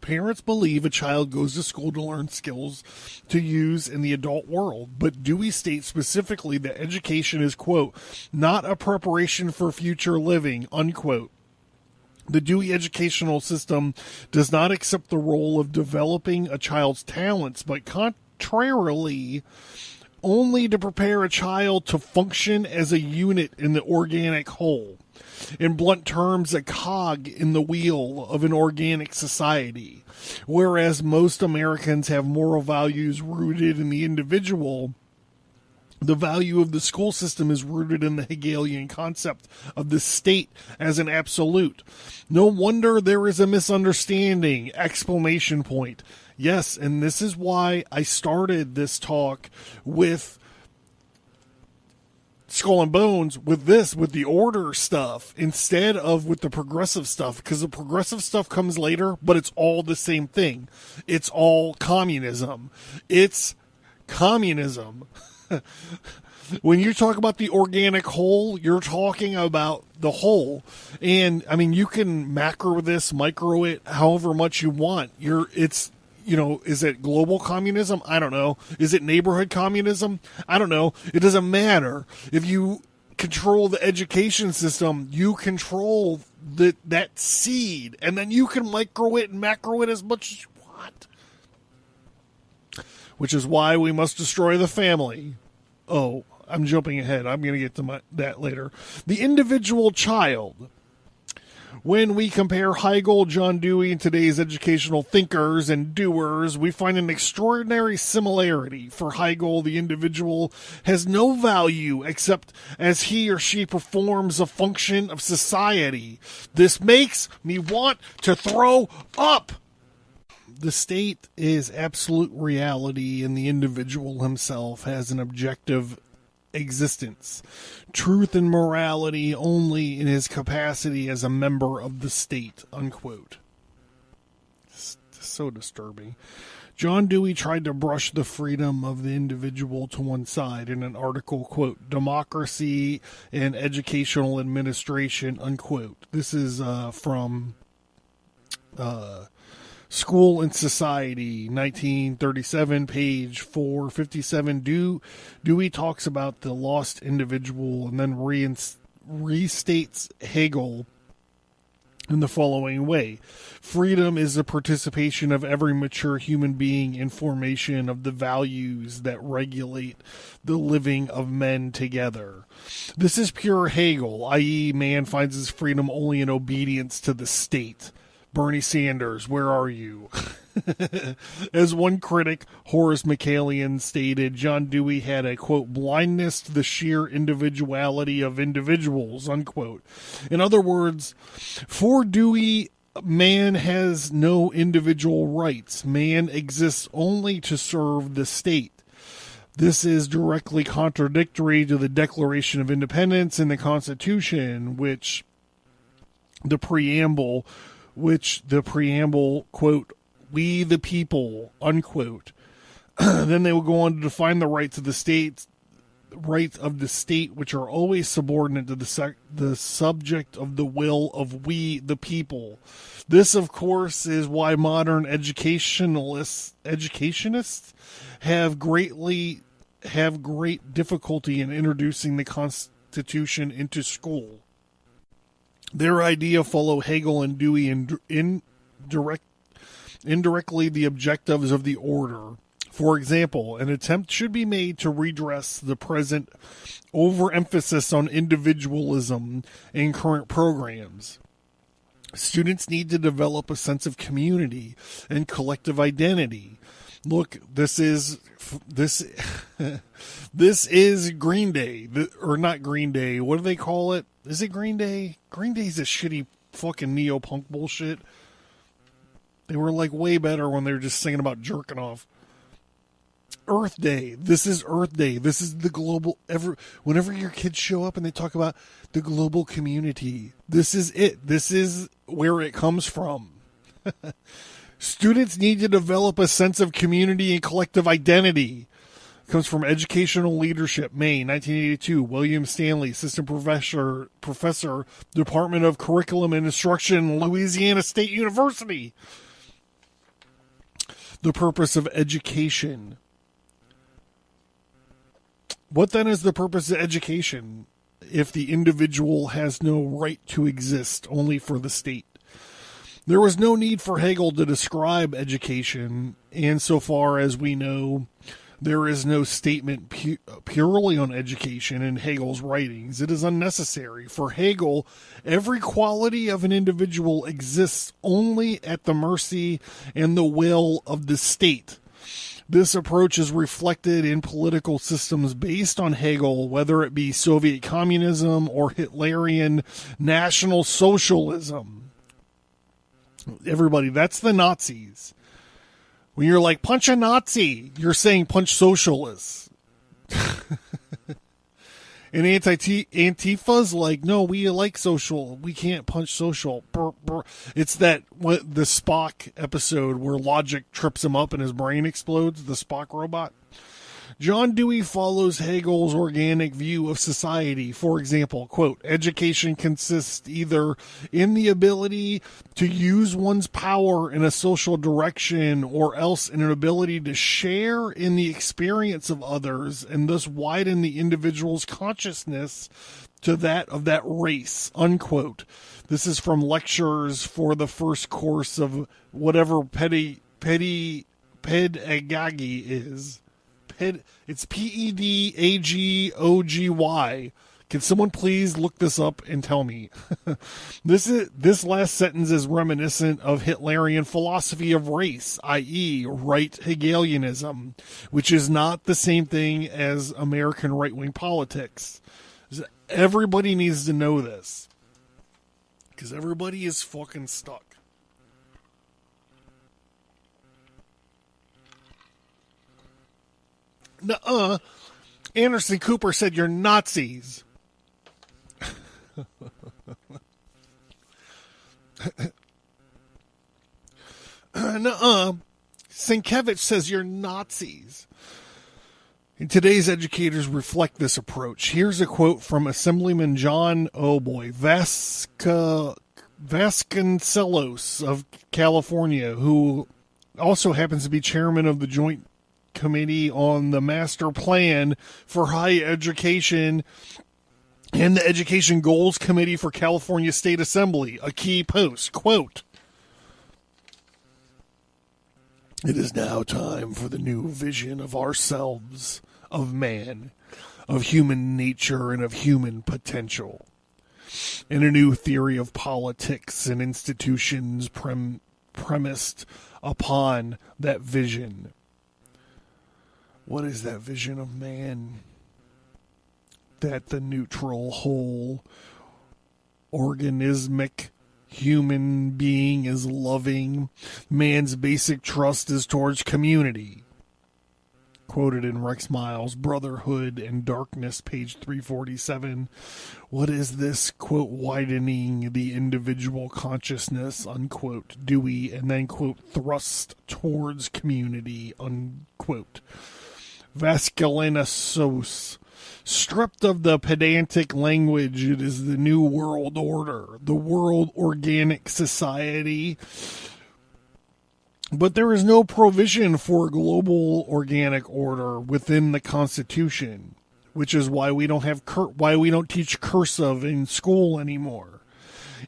Parents believe a child goes to school to learn skills to use in the adult world, but Dewey states specifically that education is, quote, not a preparation for future living, unquote. The Dewey educational system does not accept the role of developing a child's talents, but contrarily, only to prepare a child to function as a unit in the organic whole. In blunt terms, a cog in the wheel of an organic society. Whereas most Americans have moral values rooted in the individual, the value of the school system is rooted in the Hegelian concept of the state as an absolute. No wonder there is a misunderstanding! Exclamation point. Yes, and this is why I started this talk with Skull and Bones with the order stuff instead of with the progressive stuff, because the progressive stuff comes later, but it's all the same thing. It's all communism. It's communism. When you talk about the organic whole, you're talking about the whole. And I mean, you can macro this, micro it, however much you want. Is it global communism? I don't know. Is it neighborhood communism? I don't know. It doesn't matter. If you control the education system, you control that seed, and then you can micro it and macro it as much as you want. Which is why we must destroy the family. Oh, I'm jumping ahead. I'm going to get to that later. The individual child. When we compare Hegel, John Dewey, and today's educational thinkers and doers, we find an extraordinary similarity. For Hegel, the individual has no value except as he or she performs a function of society. This makes me want to throw up. The state is absolute reality, and the individual himself has an objective existence, truth and morality only in his capacity as a member of the state, unquote. It's so disturbing. John Dewey tried to brush the freedom of the individual to one side in an article, quote, Democracy and Educational Administration, unquote. This is from School and Society, 1937, page 457. Dewey talks about the lost individual and then restates Hegel in the following way. Freedom is the participation of every mature human being in formation of the values that regulate the living of men together. This is pure Hegel, i.e., man finds his freedom only in obedience to the state. Bernie Sanders, where are you? As one critic, Horace McCallion, stated, John Dewey had a, quote, blindness to the sheer individuality of individuals, unquote. In other words, for Dewey, man has no individual rights. Man exists only to serve the state. This is directly contradictory to the Declaration of Independence and the Constitution, which the preamble, quote, "we the people," unquote. Then they will go on to define the rights of the state, which are always subordinate to the subject of the will of we the people. This, of course, is why modern educationists have great difficulty in introducing the Constitution into school. Their idea follow Hegel and Dewey indirectly the objectives of the order. For example, an attempt should be made to redress the present overemphasis on individualism in current programs. Students need to develop a sense of community and collective identity. Look, this is Green Day, or not Green Day. What do they call it? Is it Green Day? Green Day's a shitty fucking neo-punk bullshit. They were like way better when they were just singing about jerking off. Earth Day. This is Earth Day. This is the global. Whenever your kids show up and they talk about the global community, this is it. This is where it comes from. Students need to develop a sense of community and collective identity. It comes from Educational Leadership, May 1982. William Stanley, Assistant Professor, Department of Curriculum and Instruction, Louisiana State University. The purpose of education. What then is the purpose of education if the individual has no right to exist, only for the state? There was no need for Hegel to describe education, and so far as we know, there is no statement purely on education in Hegel's writings. It is unnecessary. For Hegel, every quality of an individual exists only at the mercy and the will of the state. This approach is reflected in political systems based on Hegel, whether it be Soviet communism or Hitlerian National Socialism. Everybody, that's the Nazis. When you're like, punch a Nazi, you're saying punch socialists. And Antifa's like, no, we like social. We can't punch social. Brr, brr. It's the Spock episode where logic trips him up and his brain explodes, the Spock robot. John Dewey follows Hegel's organic view of society. For example, quote, education consists either in the ability to use one's power in a social direction or else in an ability to share in the experience of others and thus widen the individual's consciousness to that of that race, unquote. This is from lectures for the first course of whatever pedagogy is. It's Pedagogy. Can someone please look this up and tell me? This last sentence is reminiscent of Hitlerian philosophy of race, i.e., right Hegelianism, which is not the same thing as American right-wing politics. Everybody needs to know this, because everybody is fucking stuck. Nuh-uh. Anderson Cooper said you're Nazis. Nuh-uh. Sienkiewicz says you're Nazis. And today's educators reflect this approach. Here's a quote from Assemblyman John, Vasconcellos of California, who also happens to be chairman of the Joint Committee on the Master Plan for Higher Education and the Education Goals Committee for California State Assembly, a key post. Quote, "It is now time for the new vision of ourselves, of man, of human nature, and of human potential, and a new theory of politics and institutions premised upon that vision." What is that vision of man? That the neutral, whole, organismic human being is loving. Man's basic trust is towards community. quoted in Rex Miles' Brotherhood and Darkness, page 347. What is this, quote, widening the individual consciousness, unquote, Dewey, and then, quote, thrust towards community, unquote. Vasculenasos. Stripped of the pedantic language, it is the New World Order, the World Organic Society. But there is no provision for global organic order within the Constitution, which is why we don't have why we don't teach cursive in school anymore.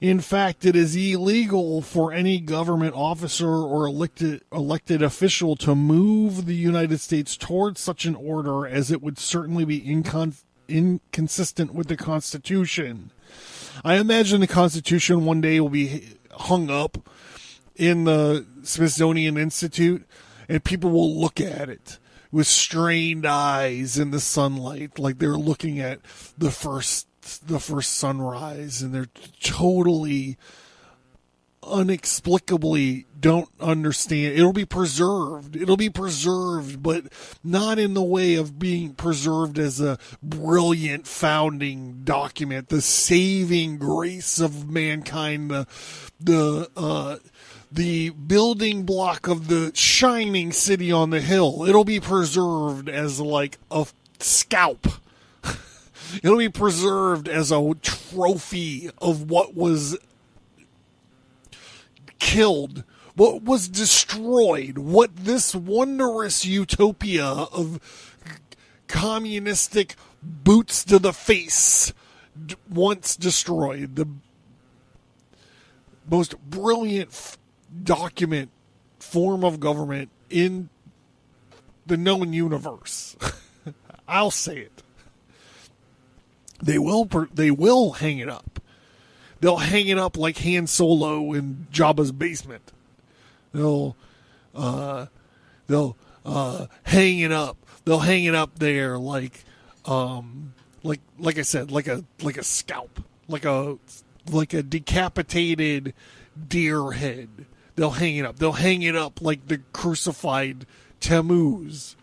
In fact, it is illegal for any government officer or elected official to move the United States towards such an order, as it would certainly be inconsistent with the Constitution. I imagine the Constitution one day will be hung up in the Smithsonian Institute, and people will look at it with strained eyes in the sunlight, like they're looking at the first sunrise, and they're totally inexplicably don't understand. It'll be preserved, but not in the way of being preserved as a brilliant founding document, the saving grace of mankind, the building block of the shining city on the hill. It'll be preserved as like a scalp. It'll be preserved as a trophy of what was killed, what was destroyed, what this wondrous utopia of communistic boots to the face once destroyed. The most brilliant document, form of government in the known universe. I'll say it. They will hang it up. They'll hang it up like Han Solo in Jabba's basement. They'll hang it up. They'll hang it up there like I said, like a scalp, like a decapitated deer head. They'll hang it up. They'll hang it up like the crucified Tammuz.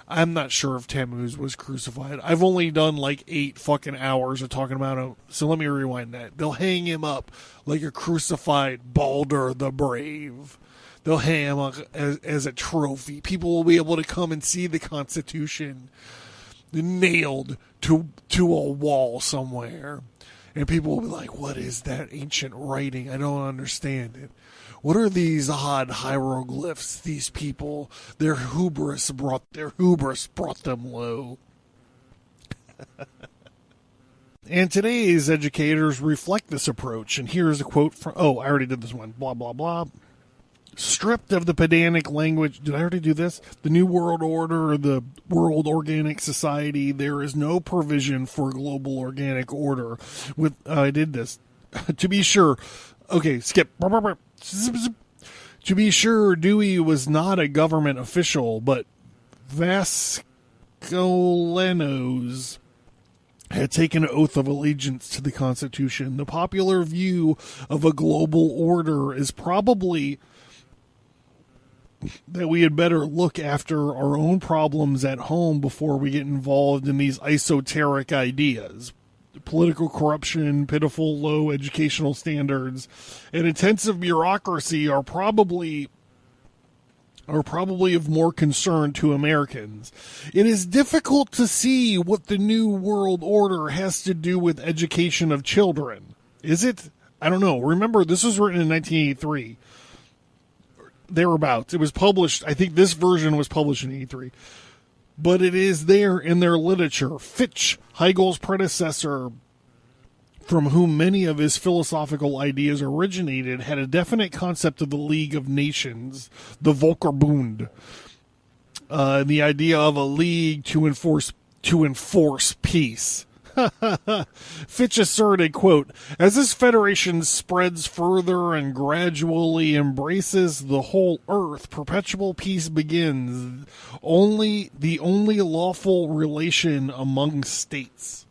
I'm not sure if Tammuz was crucified. I've only done like 8 fucking hours of talking about him, so let me rewind that. They'll hang him up like a crucified Balder the Brave. They'll hang him up as a trophy. People will be able to come and see the Constitution nailed to a wall somewhere. And people will be like, what is that ancient writing? I don't understand it. What are these odd hieroglyphs? These people, their hubris brought them low. And today's educators reflect this approach. And here's a quote from, I already did this one. Blah, blah, blah. Stripped of the pedantic language. Did I already do this? The New World Order, or the World Organic Society, there is no provision for global organic order. I did this. To be sure. Okay, skip. To be sure, Dewey was not a government official, but Vasculenasos had taken an oath of allegiance to the Constitution. The popular view of a global order is probably that we had better look after our own problems at home before we get involved in these esoteric ideas. Political corruption, pitiful low educational standards, and intensive bureaucracy are probably of more concern to Americans. It is difficult to see what the New World Order has to do with education of children. Is it? I don't know. Remember, this was written in 1983. Thereabouts. It was published, I think this version was published in 83. But it is there in their literature. Fichte, Hegel's predecessor, from whom many of his philosophical ideas originated, had a definite concept of the League of Nations, the Volkerbund, the idea of a league to enforce peace. Fichte asserted, quote, as this federation spreads further and gradually embraces the whole earth, perpetual peace begins, the only lawful relation among states.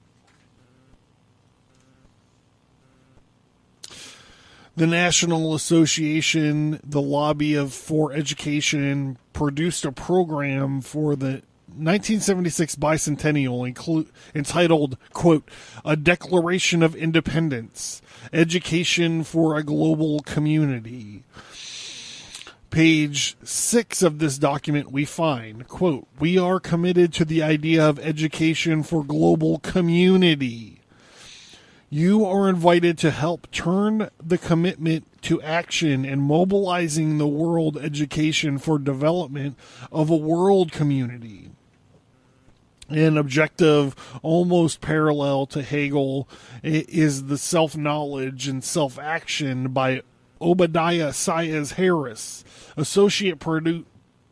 The National Association, the lobby for education, produced a program for the 1976 bicentennial entitled, quote, A Declaration of Independence, Education for a Global Community. Page 6 of this document we find, quote, we are committed to the idea of education for global community. You are invited to help turn the commitment to action in mobilizing the world education for development of a world community. An objective almost parallel to Hegel is the self-knowledge and self-action by Obadiah Saez Harris, Associate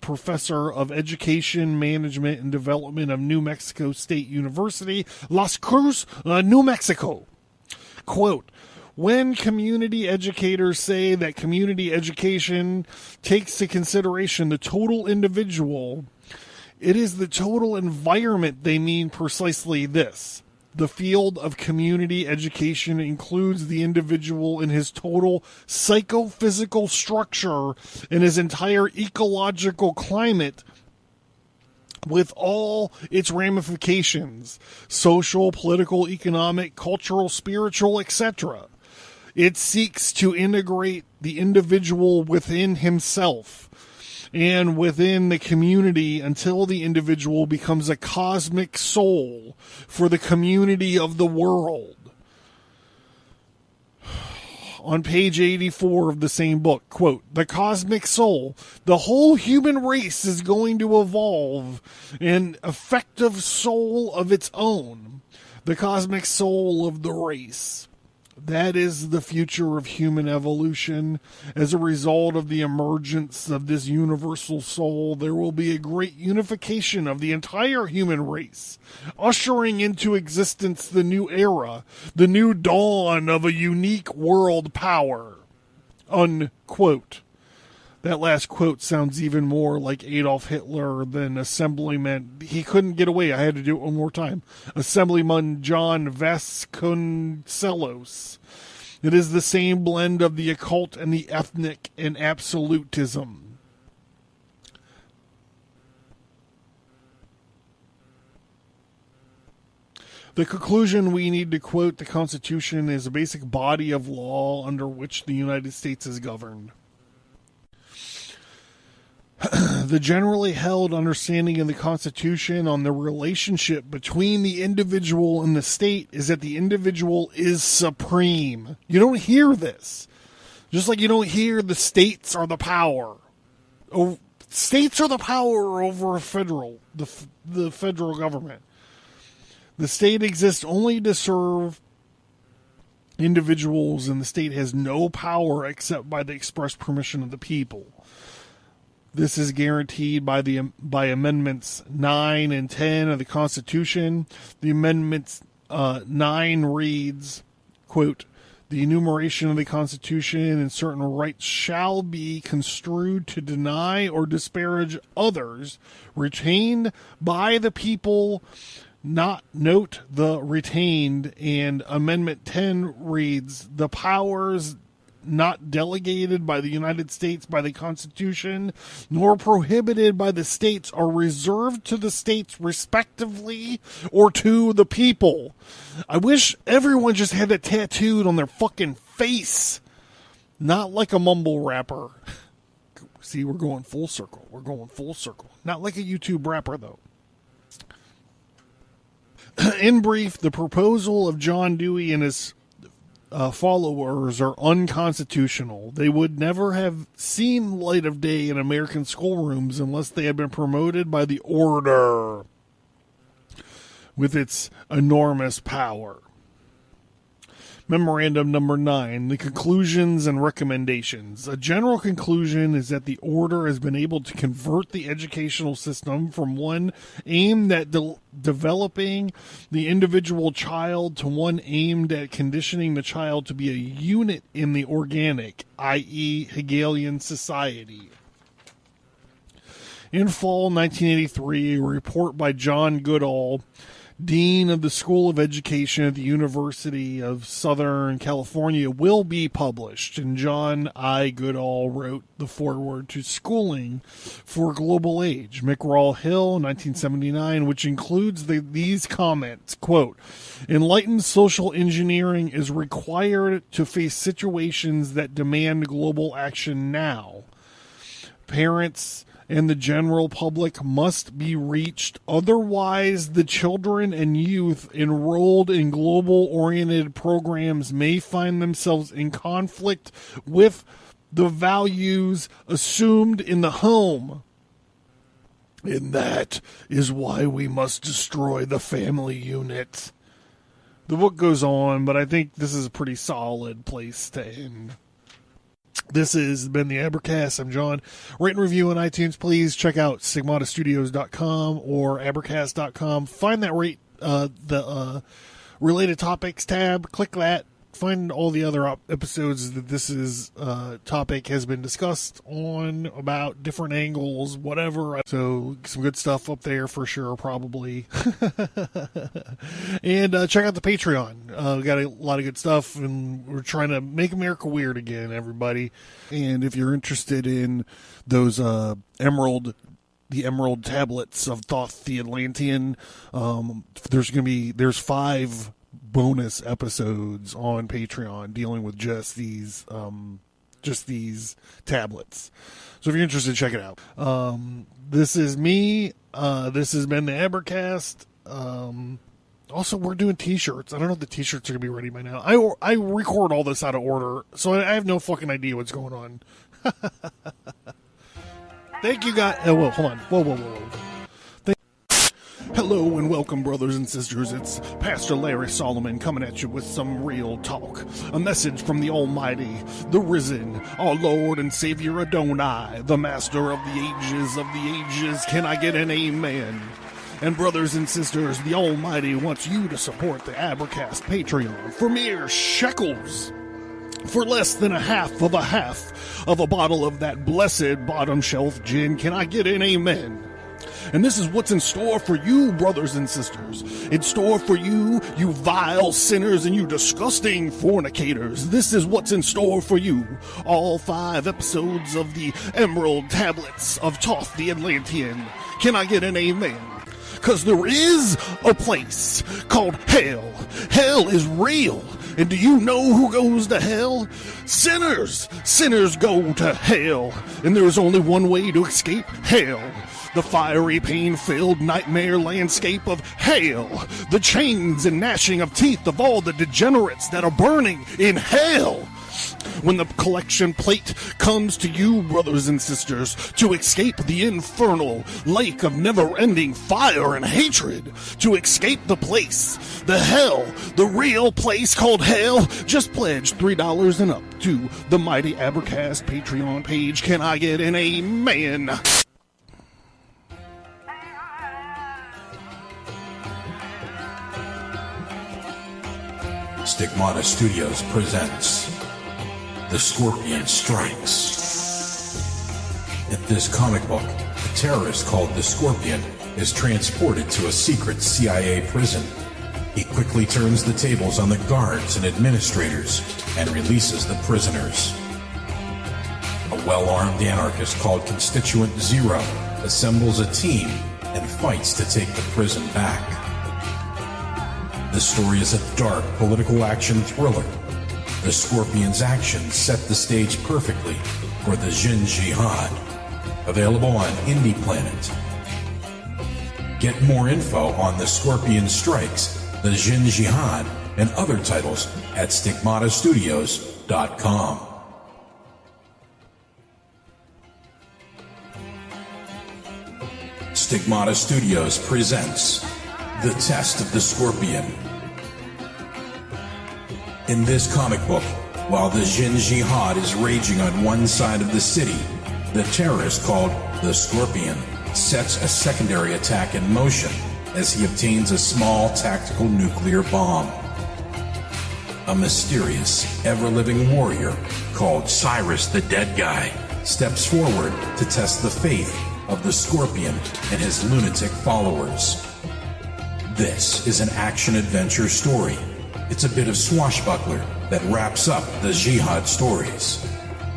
Professor of Education, Management, and Development of New Mexico State University, Las Cruces, New Mexico. Quote, when community educators say that community education takes into consideration the total individual, it is the total environment they mean precisely this. The field of community education includes the individual in his total psychophysical structure and his entire ecological climate with all its ramifications, social, political, economic, cultural, spiritual, etc. It seeks to integrate the individual within himself and within the community until the individual becomes a cosmic soul for the community of the world. On page 84 of the same book, quote, the cosmic soul, the whole human race is going to evolve an effective soul of its own, the cosmic soul of the race. That is the future of human evolution. As a result of the emergence of this universal soul, there will be a great unification of the entire human race, ushering into existence the new era, the new dawn of a unique world power. Unquote. That last quote sounds even more like Adolf Hitler than Assemblyman. He couldn't get away. I had to do it one more time. Assemblyman John Vasconcelos. It is the same blend of the occult and the ethnic and absolutism. The conclusion we need to quote the Constitution is a basic body of law under which the United States is governed. The generally held understanding of the Constitution on the relationship between the individual and the state is that the individual is supreme. You don't hear this. Just like you don't hear the states are the power. Oh, states are the power over the federal government. The state exists only to serve individuals, and the state has no power except by the express permission of the people. This is guaranteed by Amendments 9 and 10 of the Constitution. The Amendments 9 reads, quote, the enumeration of the Constitution and certain rights shall be construed to deny or disparage others retained by the people, not note the retained. And Amendment 10 reads, the powers not delegated by the United States by the Constitution, nor prohibited by the states, are reserved to the states respectively or to the people. I wish everyone just had that tattooed on their fucking face. Not like a mumble rapper. See, we're going full circle. We're going full circle. Not like a YouTube rapper, though. In brief, the proposal of John Dewey and his followers are unconstitutional. They would never have seen light of day in American schoolrooms unless they had been promoted by the order with its enormous power. Memorandum number 9, the conclusions and recommendations. A general conclusion is that the order has been able to convert the educational system from one aimed at developing the individual child to one aimed at conditioning the child to be a unit in the organic, i.e. Hegelian society. In fall 1983, a report by John Goodall dean of the School of Education at the University of Southern California, will be published. And John I. Goodall wrote the foreword to Schooling for Global Age, McGraw-Hill, 1979, which includes these comments, quote, "Enlightened social engineering is required to face situations that demand global action now. Parents and the general public must be reached. Otherwise, the children and youth enrolled in global-oriented programs may find themselves in conflict with the values assumed in the home. And that is why we must destroy the family unit." The book goes on, but I think this is a pretty solid place to end. This has been the Abercast. I'm John. Rate and review on iTunes, please. Check out stigmatastudios.com or abercast.com. Find that the related topics tab. Click that. Find all the other episodes that this topic has been discussed on, about different angles, whatever. So some good stuff up there for sure, probably. And check out the Patreon. We got a lot of good stuff, and we're trying to make America weird again, everybody. And if you're interested in those emerald tablets of Thoth the Atlantean, there's 5 bonus episodes on Patreon dealing with just these tablets. So if you're interested, check it out. This is me. This has been the Abercast. Also, we're doing t-shirts. I don't know if the t-shirts are gonna be ready by now. I record all this out of order, so I have no fucking idea what's going on. Thank you, guys. Hold on. Whoa. Hello and welcome, brothers and sisters. It's Pastor Larry Solomon coming at you with some real talk. A message from the Almighty, the risen, our Lord and Savior Adonai, the Master of the ages. Can I get an amen? And brothers and sisters, the Almighty wants you to support the Abercast Patreon for mere shekels. For less than a half of a bottle of that blessed bottom shelf gin. Can I get an amen? And this is what's in store for you, brothers and sisters. In store for you, you vile sinners and you disgusting fornicators. This is what's in store for you. All 5 episodes of the Emerald Tablets of Thoth the Atlantean. Can I get an amen? Because there is a place called hell. Hell is real. And do you know who goes to hell? Sinners. Sinners go to hell. And there is only one way to escape hell. The fiery, pain-filled nightmare landscape of hell. The chains and gnashing of teeth of all the degenerates that are burning in hell. When the collection plate comes to you, brothers and sisters, to escape the infernal lake of never-ending fire and hatred, to escape the place, the hell, the real place called hell, just pledge $3 and up to the Mighty Abercast Patreon page. Can I get an amen? Stigmata Studios presents The Scorpion Strikes. In this comic book, a terrorist called the Scorpion is transported to a secret CIA prison. He quickly turns the tables on the guards and administrators and releases the prisoners. A well-armed anarchist called Constituent Zero assembles a team and fights to take the prison back. This story is a dark political action thriller. The Scorpion's actions set the stage perfectly for the Jin Jihad. Available on Indie Planet. Get more info on The Scorpion Strikes, the Jin Jihad, and other titles at stigmatastudios.com. Stigmata Studios presents The Test of the Scorpion. In this comic book, while the Jin Jihad is raging on one side of the city, the terrorist called the Scorpion sets a secondary attack in motion as he obtains a small tactical nuclear bomb. A mysterious, ever-living warrior called Cyrus the Dead Guy steps forward to test the faith of the Scorpion and his lunatic followers. This is an action-adventure story. It's a bit of swashbuckler that wraps up the Jihad stories.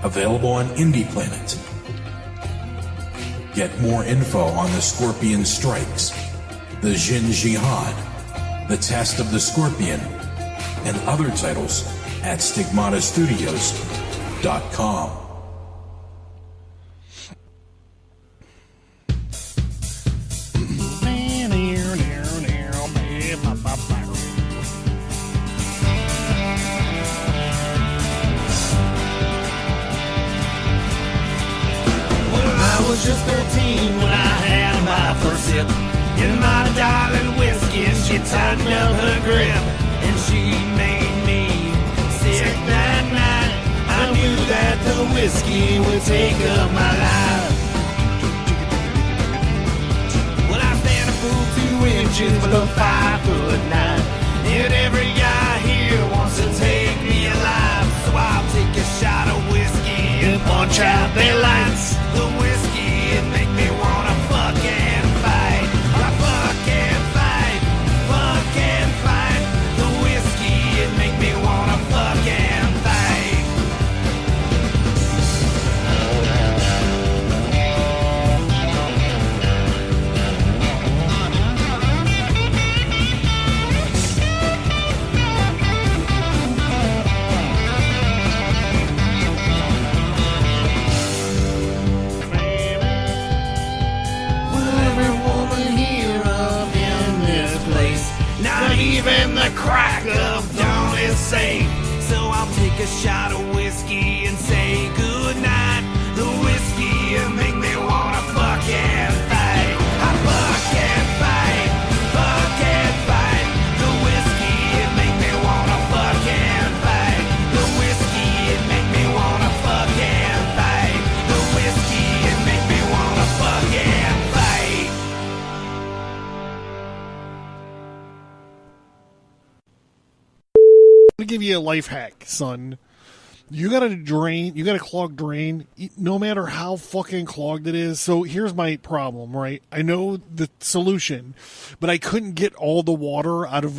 Available on Indie Planet. Get more info on the Scorpion Strikes, the Jin Jihad, the Test of the Scorpion, and other titles at stigmatastudios.com. I was just 13 when I had my first sip. In my darling whiskey, and she tightened up her grip, and she made me sick that night. I knew that the whiskey would take up my life. Well, I stand a fool 2 inches below 5'9", and every guy here wants to take me alive. So I'll take a shot of whiskey and punch out their lights. The whiskey, it make me wanna fuck and fight. I fuck and fight, fuck and fight. The whiskey, it make me wanna fuck and fight. Not even the crack of dawn is safe. So I'll take a shot of whiskey and say goodnight. The whiskey make me wanna fuck and fight. I fuck and fight, fuck and fight. The whiskey make me wanna fuck and fight. The whiskey make me wanna fuck and fight. The whiskey make me wanna fuck and fight. I'm gonna give you a life hack, son. You got a clogged drain, no matter how fucking clogged it is. So here's my problem, right? I know the solution, but I couldn't get all the water out of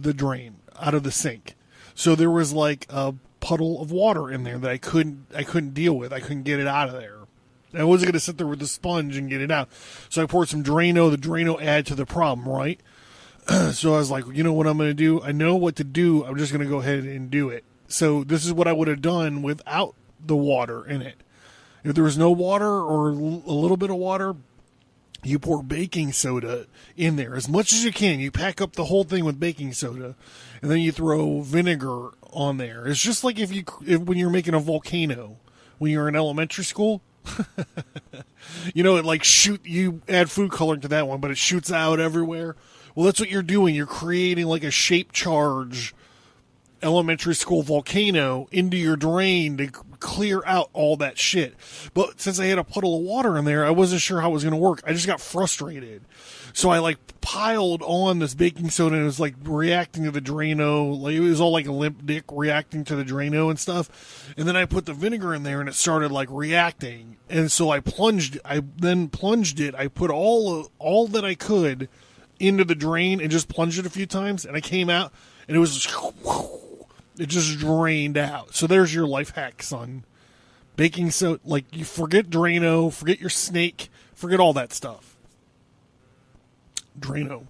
the drain, out of the sink. So there was like a puddle of water in there that I couldn't deal with. I couldn't get it out of there. I wasn't gonna sit there with the sponge and get it out. So I poured some Drano. The Drano added to the problem, right? So I was like, you know what I'm going to do? I know what to do. I'm just going to go ahead and do it. So this is what I would have done without the water in it. If there was no water or a little bit of water, you pour baking soda in there as much as you can. You pack up the whole thing with baking soda, and then you throw vinegar on there. It's just like when you're making a volcano when you're in elementary school. You know, you add food coloring to that one, but it shoots out everywhere. Well, that's what you're doing. You're creating like a shape charge elementary school volcano into your drain to clear out all that shit. But since I had a puddle of water in there, I wasn't sure how it was going to work. I just got frustrated. So I piled on this baking soda and it was reacting to the Drano. It was all like a limp dick reacting to the Drano and stuff. And then I put the vinegar in there and it started reacting. And so I then plunged it. I put all that I could into the drain and just plunged it a few times, and I came out and it just drained out. So there's your life hack, son. Baking soda, you forget Drano, forget your snake, forget all that stuff. Drano.